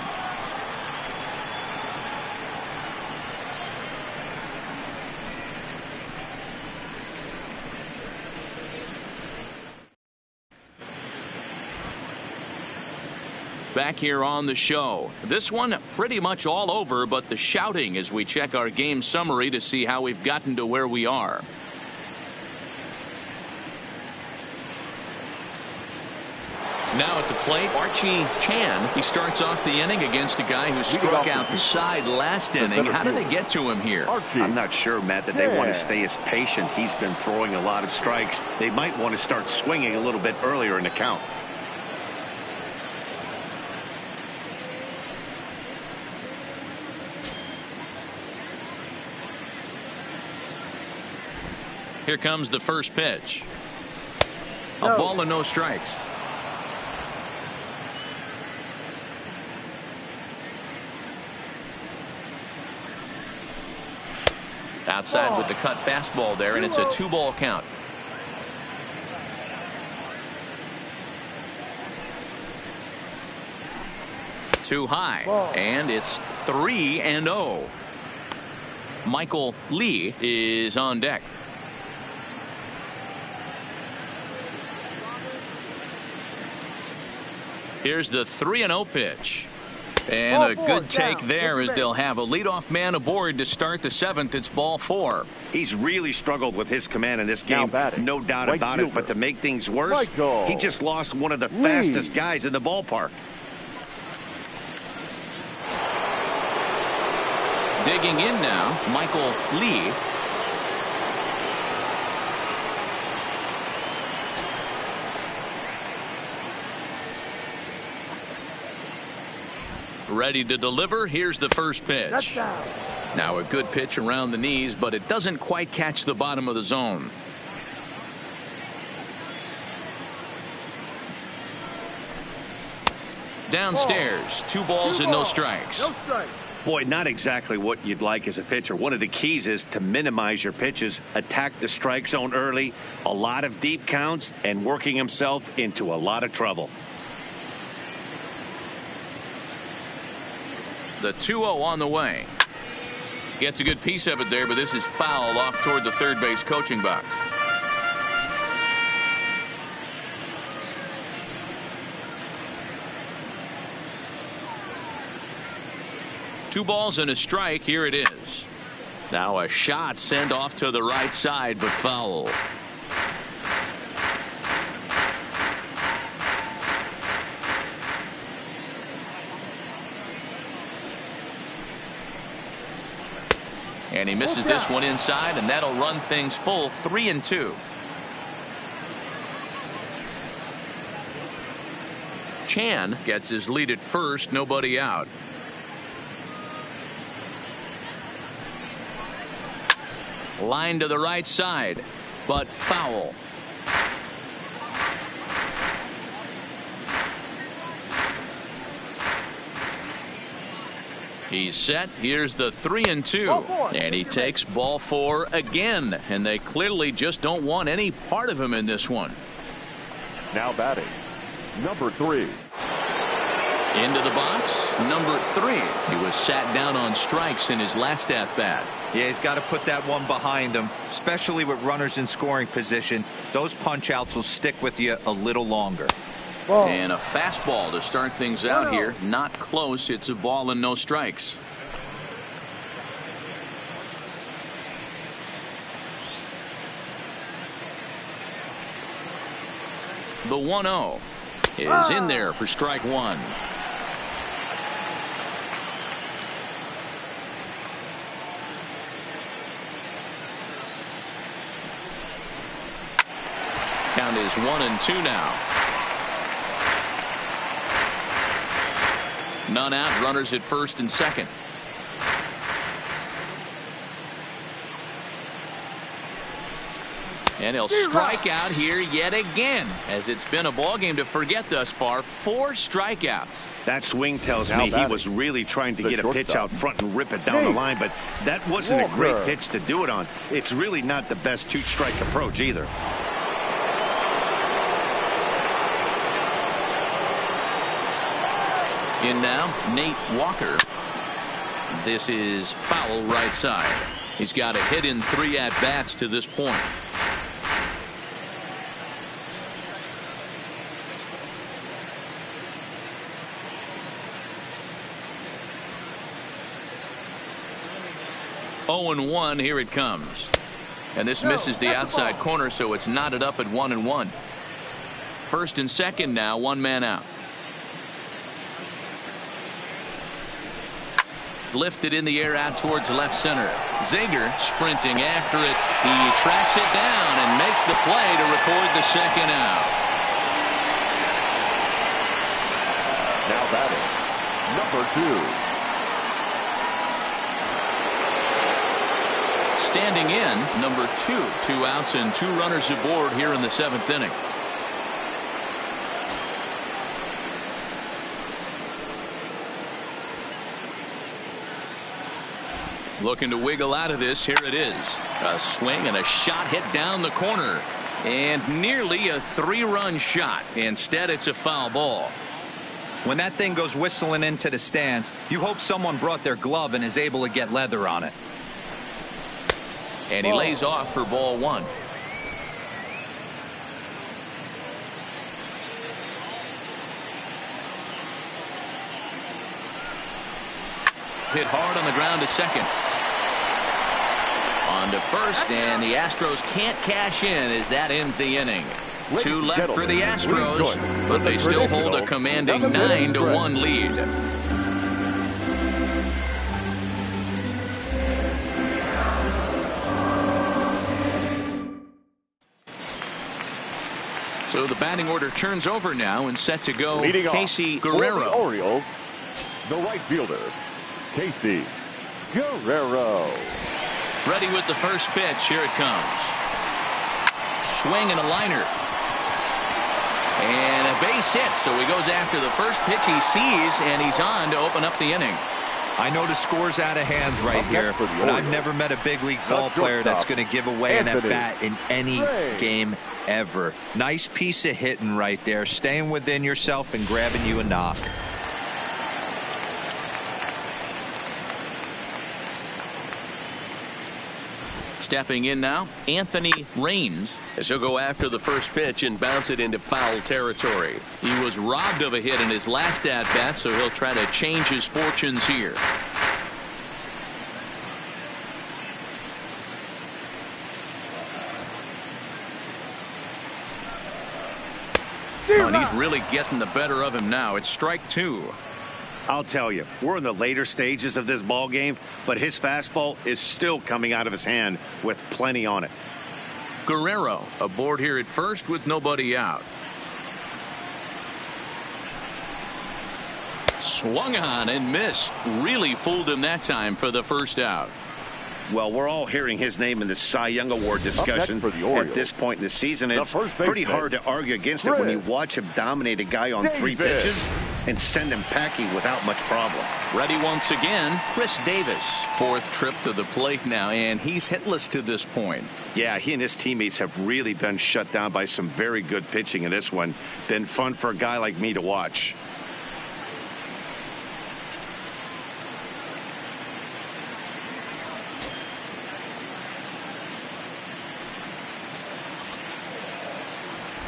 S1: Back here on the show. This one pretty much all over, but the shouting as we check our game summary to see how we've gotten to where we are. Now at the plate, Archie Chan. He starts off the inning against a guy who struck out the side last inning. How did they get to him here?
S2: I'm not sure, Matt, that they want to stay as patient. He's been throwing a lot of strikes. They might want to start swinging a little bit earlier in the count.
S1: Here comes the first pitch. A ball and no strikes. Outside with the cut fastball there, and it's a 2-ball count. Too high, and it's 3-0. Michael Lee is on deck. Here's the 3-0 pitch. And a good take there, as they'll have a leadoff man aboard to start the 7th. It's ball 4.
S2: He's really struggled with his command in this game, no doubt about it. But to make things worse, he just lost one of the fastest guys in the ballpark.
S1: Digging in now, Michael Lee. Ready to deliver. Here's the first pitch.
S5: That's down.
S1: Now a good pitch around the knees, but it doesn't quite catch the bottom of the zone. Downstairs, 2 balls and no strikes.
S5: No strikes.
S2: Boy, not exactly what you'd like as a pitcher. One of the keys is to minimize your pitches, attack the strike zone early, a lot of deep counts, and working himself into a lot of trouble.
S1: The 2-0 on the way. Gets a good piece of it there, but this is foul off toward the third base coaching box. Two balls and a strike. Here it is. Now a shot sent off to the right side, but foul. And he misses this one inside, and that'll run things full 3-2. Chan gets his lead at first, nobody out. Line to the right side, but foul. He's set. Here's the 3-2, and he takes ball 4 again, and they clearly just don't want any part of him in this one.
S3: Now batting, number 3.
S1: Into the box, number 3. He was sat down on strikes in his last at bat.
S4: Yeah, he's got to put that one behind him, especially with runners in scoring position. Those punch outs will stick with you a little longer.
S5: Ball.
S1: And a fastball to start things out here. Not close. It's a ball and no strikes. The 1-0 is in there for strike 1. Count is 1-2 now. None out, runners at first and second. And he'll strike out here yet again, as it's been a ball game to forget thus far. 4 strikeouts.
S2: That swing tells me he was really trying to get a pitch out front and rip it down the line, but that wasn't a great pitch to do it on. It's really not the best 2-strike approach either.
S1: In now, Nate Walker. This is foul right side. He's got a hit in 3 at-bats to this point. Oh and 1, here it comes. And this misses the outside corner, so it's knotted up at 1-1. First and second now, 1 man out. Lifted in the air out towards left center. Zager sprinting after it. He tracks it down and makes the play to record the second out.
S3: Now batting, number 2.
S1: Standing in, number 2. 2 outs and 2 runners aboard here in the 7th inning. Looking to wiggle out of this. Here it is. A swing and a shot hit down the corner. And nearly a 3-run shot. Instead, it's a foul ball.
S4: When that thing goes whistling into the stands, you hope someone brought their glove and is able to get leather on it.
S1: And he lays off for ball 1. Hit hard on the ground to second. On to first, and the Astros can't cash in as that ends the inning. 2 left for the Astros, but they still hold a commanding 9-1 lead. So the batting order turns over now and set to go.
S3: Leading
S1: Casey
S3: off for
S1: Guerrero.
S3: the Orioles, the right fielder, Casey Guerrero.
S1: Ready with the first pitch. Here it comes. Swing and a liner. And a base hit. So he goes after the first pitch he sees, and he's on to open up the inning.
S4: I know the score's out of hand right here, but I've never met a big league ball player that's going to give away an at-bat in any game ever. Nice piece of hitting right there, staying within yourself and grabbing you a knock.
S1: Stepping in now, Anthony Raines,
S7: as he'll go after the first pitch and bounce it into foul territory.
S1: He was robbed of a hit in his last at-bat, so he'll try to change his fortunes here. Oh, and he's really getting the better of him now. It's strike two.
S2: I'll tell you, we're in the later stages of this ball game, but his fastball is still coming out of his hand with plenty on it.
S1: Guerrero aboard here at first with nobody out. Swung on and missed. Really fooled him that time for the first out.
S2: Well, we're all hearing his name in the Cy Young Award discussion
S3: for the Orioles.
S2: at this point in the season. It's pretty hard to argue against it when you watch him dominate a guy on 3 pitches and send him packing without much problem.
S1: Ready once again, Chris Davis. 4th trip to the plate now, and he's hitless to this point.
S2: Yeah, he and his teammates have really been shut down by some very good pitching in this one. Been fun for a guy like me to watch.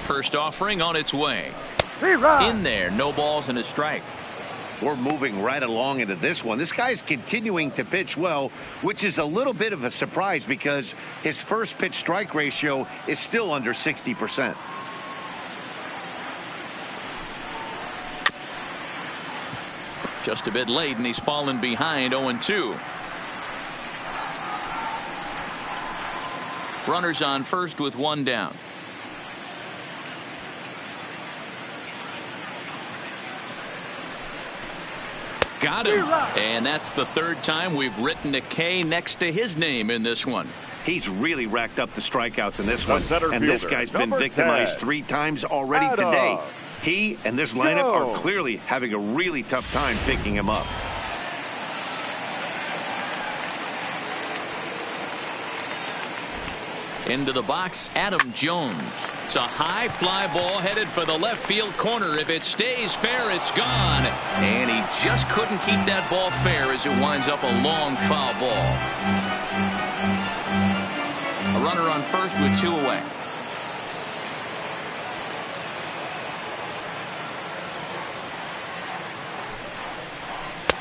S1: First offering on its way. In there, no balls and a strike.
S2: We're moving right along into this one. This guy's continuing to pitch well, which is a little bit of a surprise because his first pitch strike ratio is still under 60%.
S1: Just a bit late, and he's fallen behind 0-2. Runners on first with 1 down. Got him. And that's the 3rd time we've written a K next to his name in this one.
S2: He's really racked up the strikeouts in this one. And this guy's been
S3: number
S2: victimized
S3: 10.
S2: 3 times already today. He and this lineup are clearly having a really tough time picking him up.
S1: Into the box, Adam Jones. It's a high fly ball headed for the left field corner. If it stays fair, it's gone. And he just couldn't keep that ball fair as it winds up a long foul ball. A runner on first with 2 away.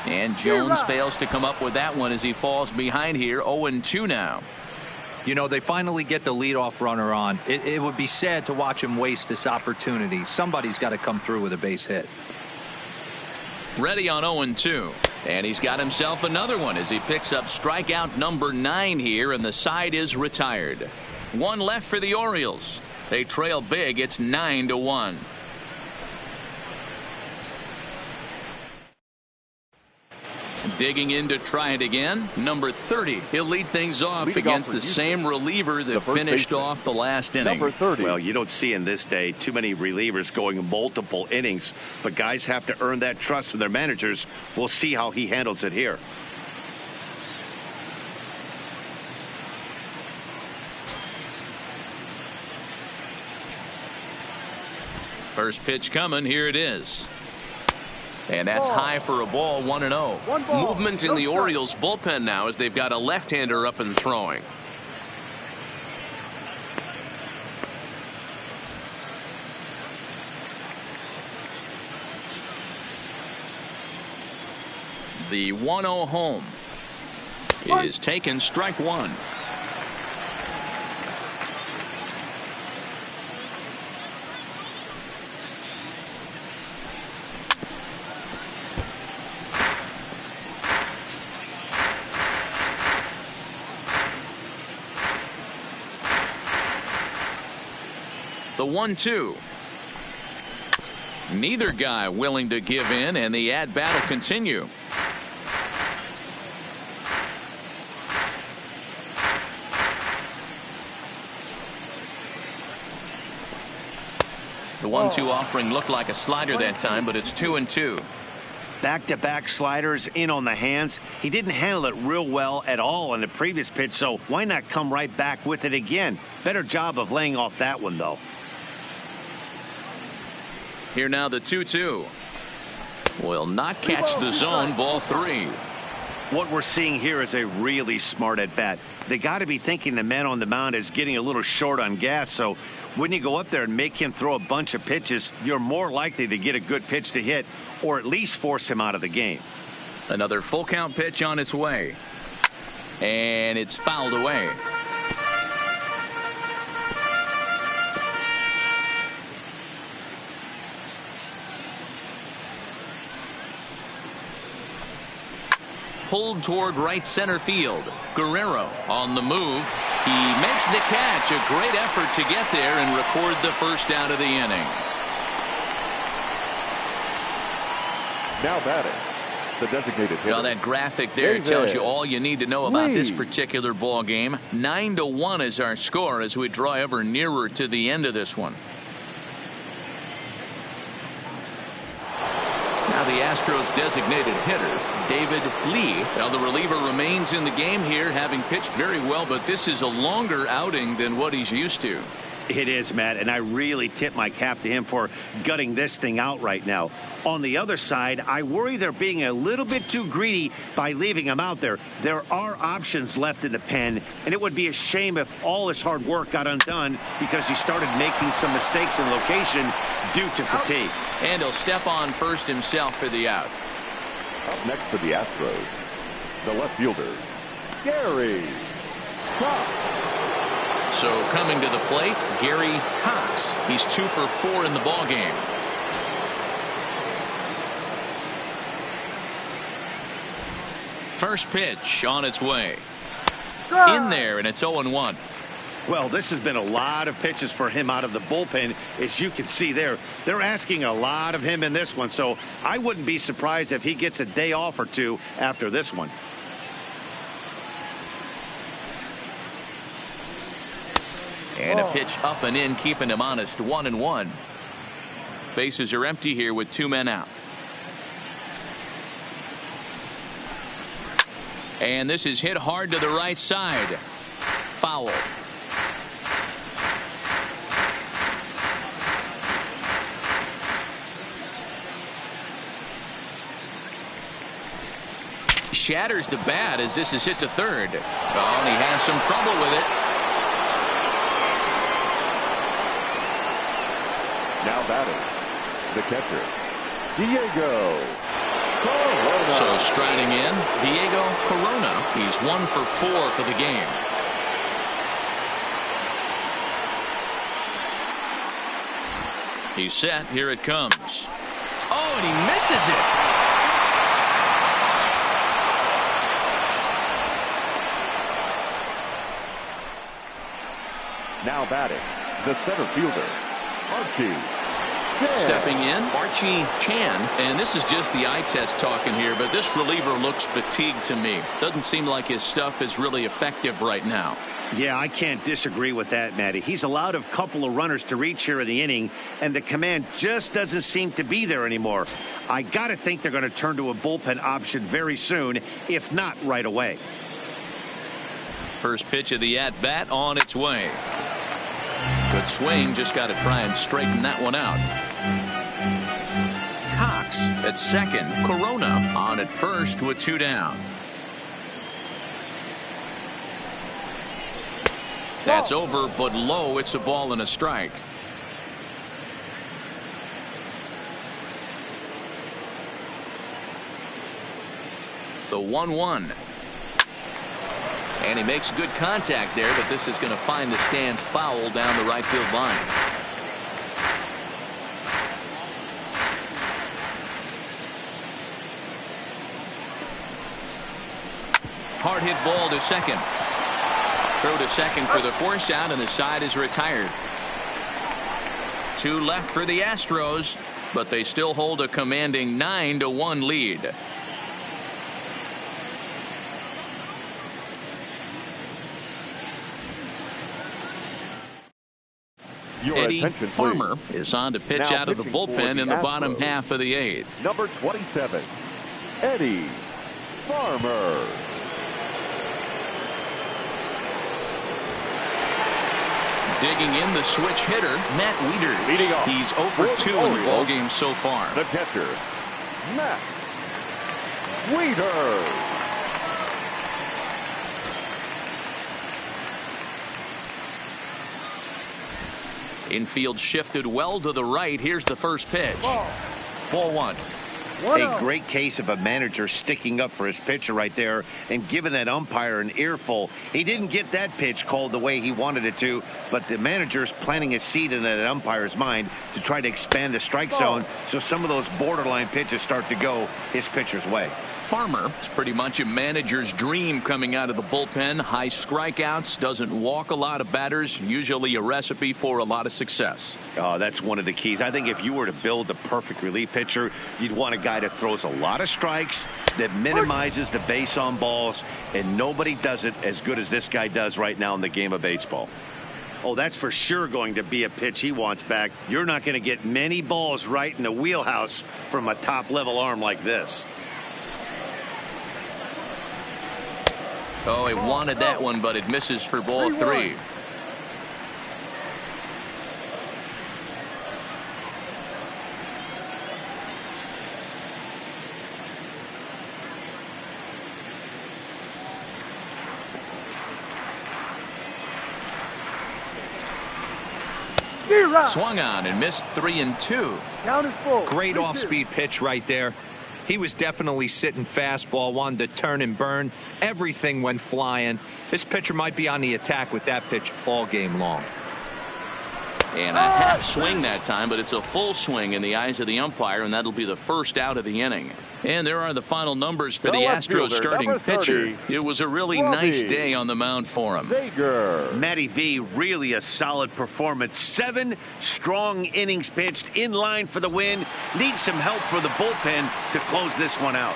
S1: And Jones fails to come up with that one as he falls behind here. 0-2 now.
S4: You know, they finally get the leadoff runner on. It would be sad to watch him waste this opportunity. Somebody's got to come through with a base hit.
S1: Ready on 0-2. And he's got himself another one as he picks up strikeout number 9 here, and the side is retired. 1 left for the Orioles. They trail big. It's 9-1. Digging in to try it again, number 30. He'll lead things off against the same reliever that finished off the last inning.
S3: Number 30.
S2: Well, you don't see in this day too many relievers going multiple innings, but guys have to earn that trust from their managers. We'll see how he handles it here.
S1: First pitch coming. Here it is. And that's high for a ball. 1-0. Movement in the Orioles bullpen now as they've got a left-hander up and throwing. The 1-0 home is taken. Strike 1. The 1-2. Neither guy willing to give in, and the at-bat will continue. The 1-2 offering looked like a slider that time, but it's 2-2.
S2: Back-to-back sliders in on the hands. He didn't handle it real well at all on the previous pitch, so why not come right back with it again? Better job of laying off that one, though.
S1: Here now the 2-2. Will not catch the zone. Ball 3.
S2: What we're seeing here is a really smart at bat. They got to be thinking the man on the mound is getting a little short on gas, so when you go up there and make him throw a bunch of pitches, you're more likely to get a good pitch to hit or at least force him out of the game.
S1: Another full count pitch on its way, and it's fouled away. Pulled toward right center field. Guerrero on the move. He makes the catch. A great effort to get there and record the first out of the inning.
S3: Now batting, the designated hitter.
S1: Well, that graphic there tells you all you need to know about this particular ball game. 9-1 is our score as we draw ever nearer to the end of this one. Now the Astros designated hitter, David Lee. Now the reliever remains in the game here, having pitched very well, but this is a longer outing than what he's used to.
S2: It is, Matt, and I really tip my cap to him for gutting this thing out right now. On the other side, I worry they're being a little bit too greedy by leaving him out there. There are options left in the pen, and it would be a shame if all his hard work got undone because he started making some mistakes in location due to fatigue.
S1: And he'll step on first himself for the out.
S3: Up next for the Astros, the left fielder, Gary Cox.
S1: So coming to the plate, Gary Cox. He's 2 for 4 in the ballgame. First pitch on its way. In there, and it's 0-1.
S2: Well, this has been a lot of pitches for him out of the bullpen. As you can see there, they're asking a lot of him in this one. So I wouldn't be surprised if he gets a day off or two after this one.
S1: And a pitch up and in, keeping him honest. 1-1. Bases are empty here with 2 men out. And this is hit hard to the right side. Foul. Shatters the bat as this is hit to third. Oh, and he has some trouble with it.
S3: Now batting, the catcher, Diego Corona.
S1: So striding in, Diego Corona. He's 1 for 4 for the game. He's set. Here it comes. Oh, and he misses it.
S3: Now batting, the center fielder, Archie Chan.
S1: Stepping in, Archie Chan, and this is just the eye test talking here, but this reliever looks fatigued to me. Doesn't seem like his stuff is really effective right now.
S2: Yeah, I can't disagree with that, Matty. He's allowed a couple of runners to reach here in the inning, and the command just doesn't seem to be there anymore. I got to think they're going to turn to a bullpen option very soon, if not right away.
S1: First pitch of the at-bat on its way. Good swing, just got to try and straighten that one out. Cox at second, Corona on at first with 2 down. That's over, but low. It's a ball and a strike. The 1-1. And he makes good contact there, but this is going to find the stands foul down the right field line. Hard hit ball to second. Throw to second for the force out, and the side is retired. 2 left for the Astros. but they still hold a commanding 9-1 lead. Eddie Farmer is on to pitch out of the bullpen in the bottom half of the 8th.
S3: Number 27, Eddie Farmer.
S1: Digging in, the switch hitter, Matt Wieters.
S3: Leading off.
S1: He's 0 for 2 in the ballgame so far.
S3: The catcher, Matt Wieters.
S1: Infield shifted well to the right. Here's the first pitch. Ball 1.
S2: A great case of a manager sticking up for his pitcher right there and giving that umpire an earful. He didn't get that pitch called the way he wanted it to, but the manager's planting a seed in that umpire's mind to try to expand the strike zone so some of those borderline pitches start to go his pitcher's way.
S1: Farmer is pretty much a manager's dream coming out of the bullpen. High strikeouts, doesn't walk a lot of batters, usually a recipe for a lot of success.
S2: Oh, that's one of the keys. I think if you were to build the perfect relief pitcher, you'd want a guy that throws a lot of strikes, that minimizes the base on balls, and nobody does it as good as this guy does right now in the game of baseball. Oh, that's for sure going to be a pitch he wants back. You're not going to get many balls right in the wheelhouse from a top-level arm like this.
S1: Oh, he wanted that one, but it misses for ball 3. Swung on and missed 3-2.
S5: Count is full.
S4: Great off-speed pitch right there. He was definitely sitting fastball, wanted to turn and burn. Everything went flying. This pitcher might be on the attack with that pitch all game long.
S1: And a half swing that time, but it's a full swing in the eyes of the umpire, and that'll be the first out of the inning. And there are the final numbers for the Astros starting pitcher. It was a really nice day on the mound for him.
S2: Matty V, really a solid performance. 7 strong innings pitched, in line for the win. Needs some help for the bullpen to close this one out.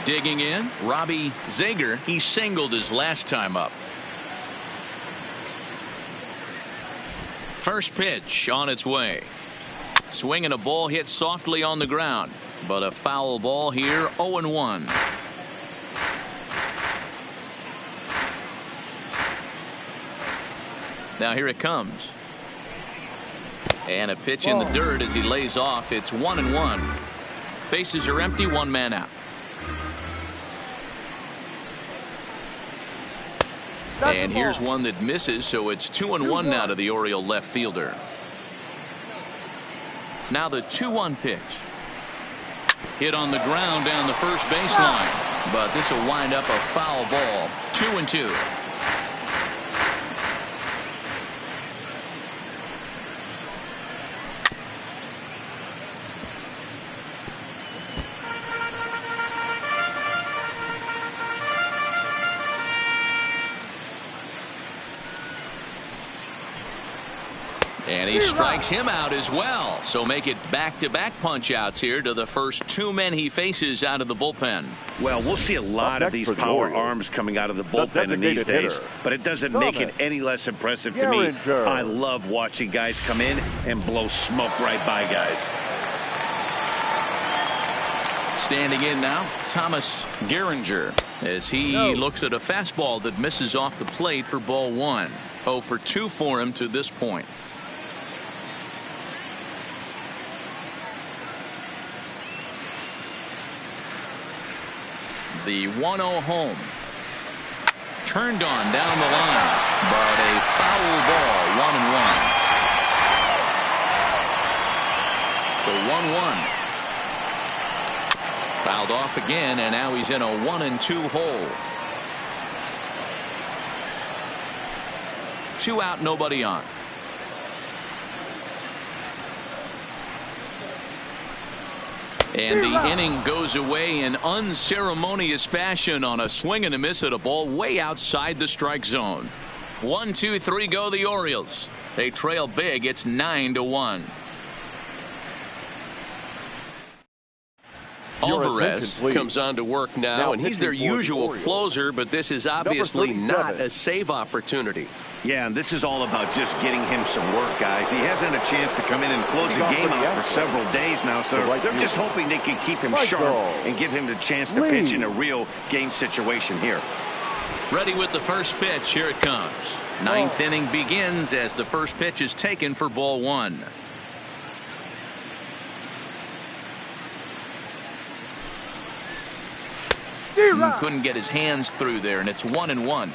S1: Digging in, Robbie Zager. He singled his last time up. First pitch on its way. Swinging a ball hit softly on the ground, but a foul ball here. 0-1. Now here it comes. And a pitch in the dirt as he lays off. It's 1-1. Bases are empty, 1 man out. And here's one that misses, so it's 2-1 now to the Oriole left fielder. Now the 2-1 pitch. Hit on the ground down the first baseline, but this will wind up a foul ball. 2-2. And he strikes him out as well. So make it back-to-back punch-outs here to the first 2 men he faces out of the bullpen.
S2: Well, we'll see a lot of these power arms coming out of the bullpen in these days, but it doesn't make it any less impressive to me. I love watching guys come in and blow smoke right by guys.
S1: Standing in now, Thomas Geringer, as he looks at a fastball that misses off the plate for ball 1. 0 for 2 for him to this point. The 1-0 home. Turned on down the line, but a foul ball. 1-1. The 1-1. Fouled off again, and now he's in a 1-2 hole. 2 out, nobody on. And the inning goes away in unceremonious fashion on a swing and a miss at a ball way outside the strike zone. 1, 2, 3 go the Orioles. They trail big. It's 9-1. Alvarez
S3: please.
S1: comes on to work now and he's their
S3: pitching for the
S1: usual
S3: Orioles,
S1: closer, but this is obviously not
S3: 37.
S1: a save opportunity.
S2: Yeah, and this is all about just getting him some work, guys. He hasn't had a chance to come in and close the game out for several days now, so they're just hoping they can keep him sharp and give him the chance to pitch in a real game situation here.
S1: Ready with the first pitch. Here it comes. Ninth inning begins as the first pitch is taken for ball one. Couldn't get his hands through there, and it's 1-1.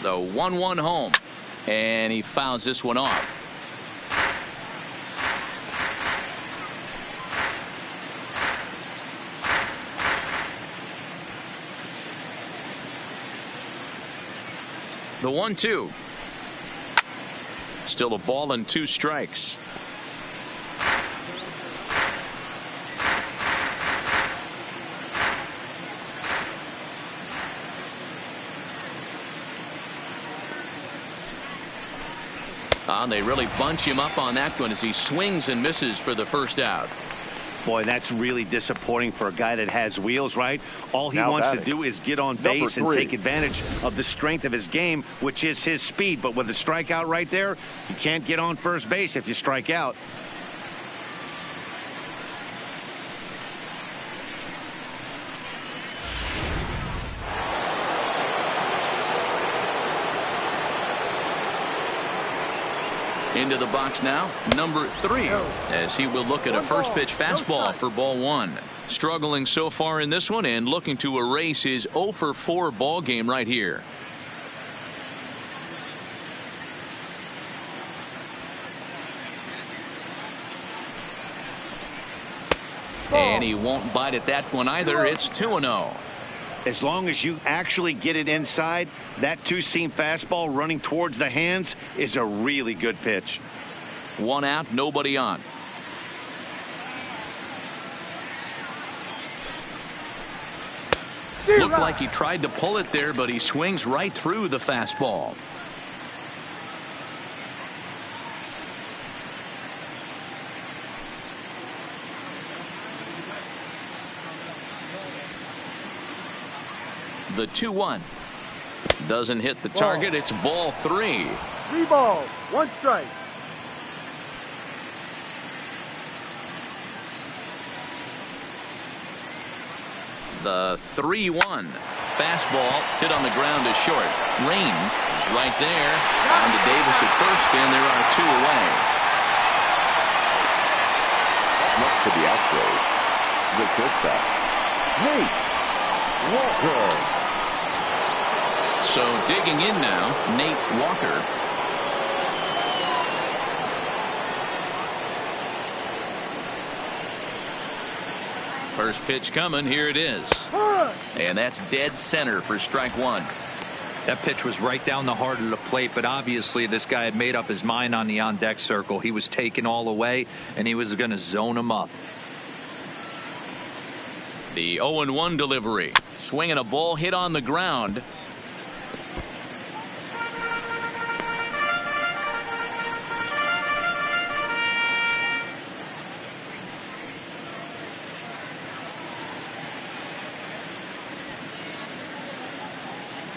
S1: The 1-1 home, and he fouls this one off. The 1-2. Still a ball and 2 strikes. They really bunch him up on that one as he swings and misses for the first out.
S2: Boy, that's really disappointing for a guy that has wheels, right? All he wants to do is get on base and take advantage of the strength of his game, which is his speed. But with a strikeout right there, you can't get on first base if you strike out.
S1: Into the box now, number 3, as he will look at a first pitch fastball for ball 1. Struggling so far in this one and looking to erase his 0 for 4 ball game right here. And he won't bite at that one either. It's 2-0.
S2: As long as you actually get it inside, that two-seam fastball running towards the hands is a really good pitch.
S1: 1 out, nobody on. Looked like he tried to pull it there, but he swings right through the fastball. The 2-1 doesn't hit the target. It's ball 3.
S5: 3 balls, 1 strike.
S1: The 3-1 fastball hit on the ground is short. Range is right there. On to Davis at first, and there are 2 away.
S3: Up to the Astros, the shortstop, Nate Walker.
S1: So digging in now, Nate Walker. First pitch coming. Here it is. And that's dead center for strike 1.
S4: That pitch was right down the heart of the plate, but obviously this guy had made up his mind on the on-deck circle. He was taken all away, and he was going to zone him up.
S1: The 0-1 delivery. Swinging a ball hit on the ground.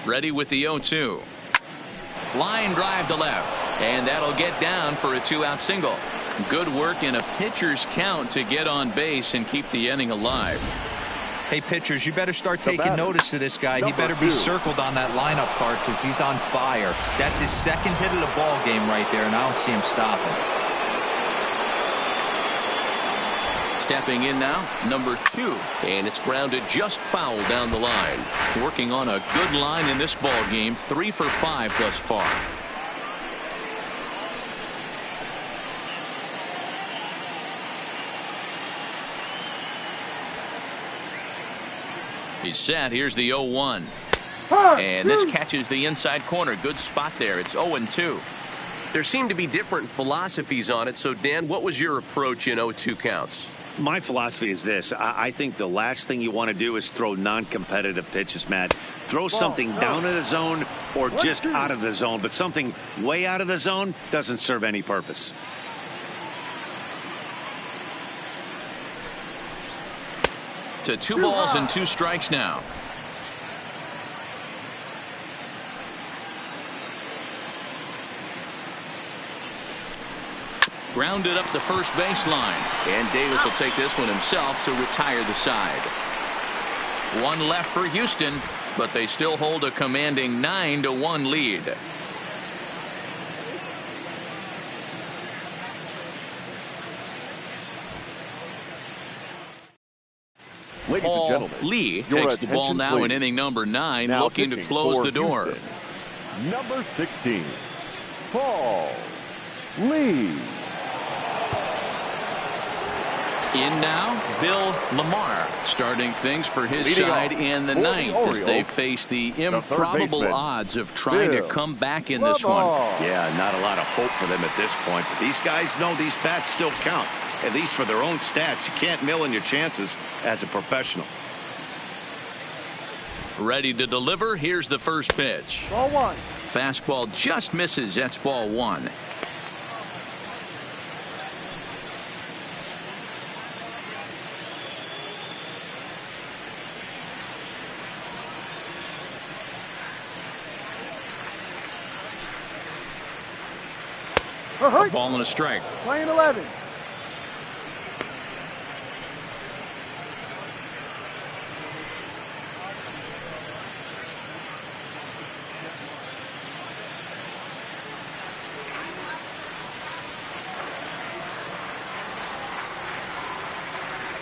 S1: Ready with the 0-2. Line drive to left, and that'll get down for a 2-out single. Good work in a pitcher's count to get on base and keep the inning alive.
S4: Hey, pitchers, you better start taking notice of this guy. He better be circled on that lineup card because he's on fire. That's his second hit of the ball game right there, and I don't see him stopping.
S1: Stepping in now, number 2, and it's grounded just foul down the line. Working on a good line in this ball game, 3 for 5 thus far. He's set. Here's the 0-1. And this catches the inside corner. Good spot there. It's 0-2.
S7: There seem to be different philosophies on it. So, Dan, what was your approach in 0-2 counts?
S2: My philosophy is this. I think the last thing you want to do is throw non-competitive pitches, Matt. Throw something down in the zone or just out of the zone, but something way out of the zone doesn't serve any purpose.
S1: To 2 balls and 2 strikes now. Grounded up the first baseline, and Davis will take this one himself to retire the side. 1 left for Houston, but they still hold a commanding 9-1 lead.
S3: Ladies and gentlemen,
S1: Lee
S3: your
S1: takes the ball
S3: attention,
S1: now in
S3: please.
S1: inning number 9,
S3: Now
S1: looking to
S3: pitching
S1: close
S3: for
S1: the door.
S3: Houston, number 16, Paul Lee.
S1: In now, Bill Lamar, starting things for his
S3: Leading
S1: side
S3: off
S1: in the
S3: for the
S1: 9th as they
S3: Orioles,
S1: face the
S3: third
S1: improbable
S3: baseman,
S1: odds of trying to
S3: Bill
S1: come back in this one.
S3: Lamar.
S2: Yeah, not a lot of hope for them at this point. But these guys know these bats still count, at least for their own stats. You can't mill in your chances as a professional.
S1: Ready to deliver. Here's the first pitch.
S5: Ball 1.
S1: Fastball just misses. That's ball 1. A ball and a strike.
S5: Playing 11.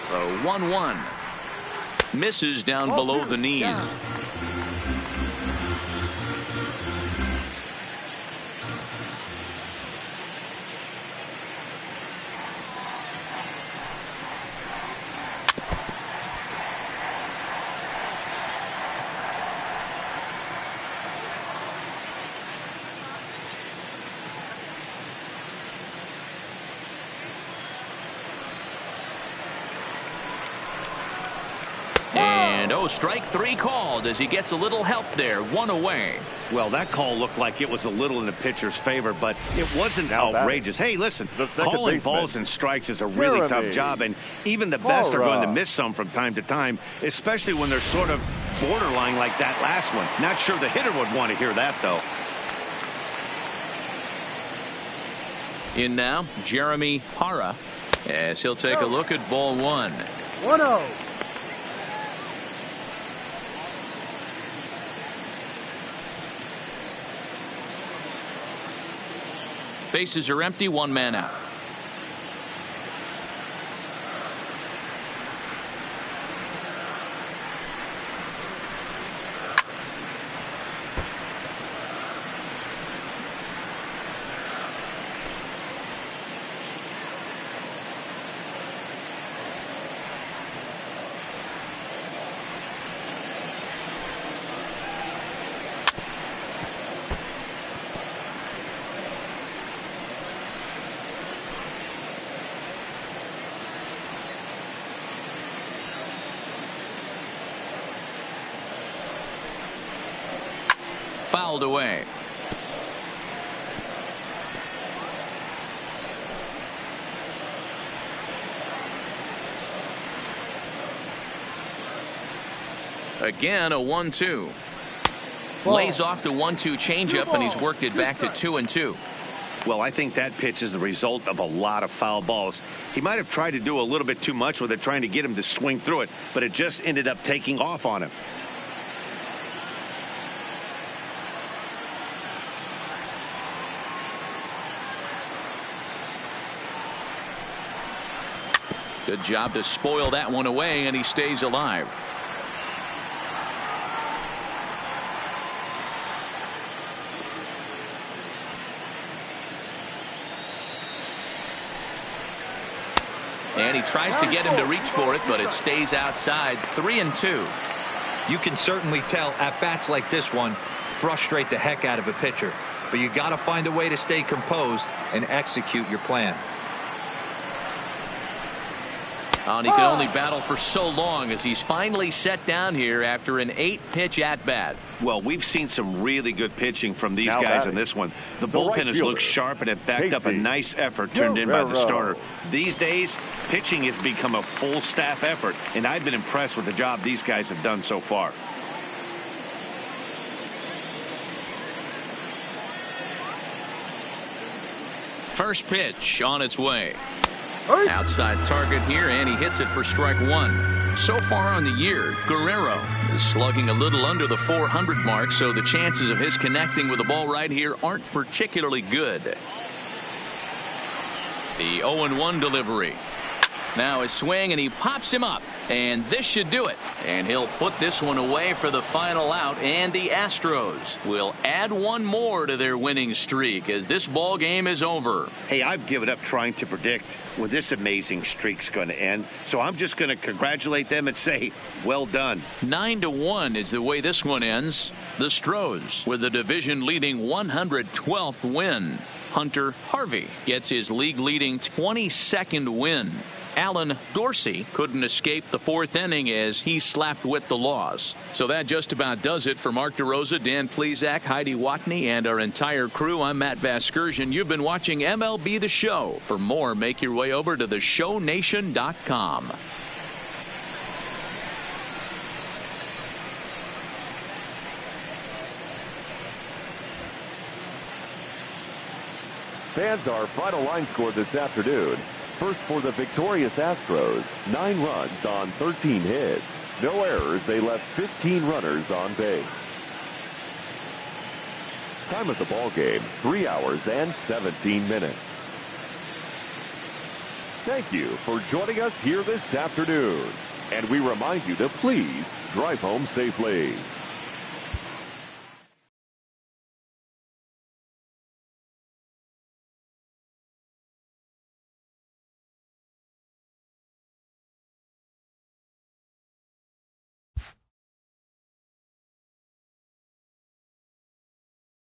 S1: The 1-1. Misses down below the knees.
S5: Down.
S1: And strike 3 called as he gets a little help there. 1 away.
S2: Well, that call looked like it was a little in the pitcher's favor, but it wasn't
S3: Now
S2: outrageous. Hey, listen,
S3: the second
S2: calling
S3: baseman,
S2: balls and strikes is a really
S3: Jeremy
S2: tough job, and even the best are going to
S3: Mora.
S2: miss some from time to time, especially when they're sort of borderline like that last one. Not sure the hitter would want to hear that, though.
S1: In now, Jeremy Hara, as he'll take a look at ball 1.
S5: 1-0.
S1: Bases are empty, 1 man out. Fouled away. Again, a 1-2. Lays off the 1-2 changeup, and he's worked it back to 2-2.
S2: Well, I think that pitch is the result of a lot of foul balls. He might have tried to do a little bit too much with it, trying to get him to swing through it, but it just ended up taking off on him.
S1: Good job to spoil that one away, and he stays alive. And he tries to get him to reach for it, but it stays outside. 3-2.
S4: You can certainly tell at bats like this one frustrate the heck out of a pitcher, but you got to find a way to stay composed and execute your plan.
S1: And he can only battle for so long as he's finally set down here after an 8-pitch at-bat.
S2: Well, we've seen some really good pitching from these guys in this one. The bullpen has looked sharp, and it backed up a nice effort turned in by the starter. These days, pitching has become a full staff effort, and I've been impressed with the job these guys have done so far.
S1: First pitch on its way. Outside target here, and he hits it for strike one. So far on the year, Guerrero is slugging a little under the 400 mark, so the chances of his connecting with the ball right here aren't particularly good. The 0-1 delivery. Now his swing, and he pops him up, and this should do it. And he'll put this one away for the final out, and the Astros will add one more to their winning streak as this ball game is over.
S2: Hey, I've given up trying to predict when this amazing streak's going to end, so I'm just going to congratulate them and say, well done.
S1: 9-1 is the way this one ends. The Astros with the division-leading 112th win. Hunter Harvey gets his league-leading 22nd win. Alan Dorsey couldn't escape the fourth inning as he slapped with the loss. So that just about does it for Mark DeRosa, Dan Plesac, Heidi Watney, and our entire crew. I'm Matt Vasgersian. You've been watching MLB The Show. For more, make your way over to theshownation.com.
S3: Fans, our final line score this afternoon. First for the victorious Astros, 9 runs on 13 hits. No errors, they left 15 runners on base. Time of the ball game, 3 hours and 17 minutes. Thank you for joining us here this afternoon. And we remind you to please drive home safely.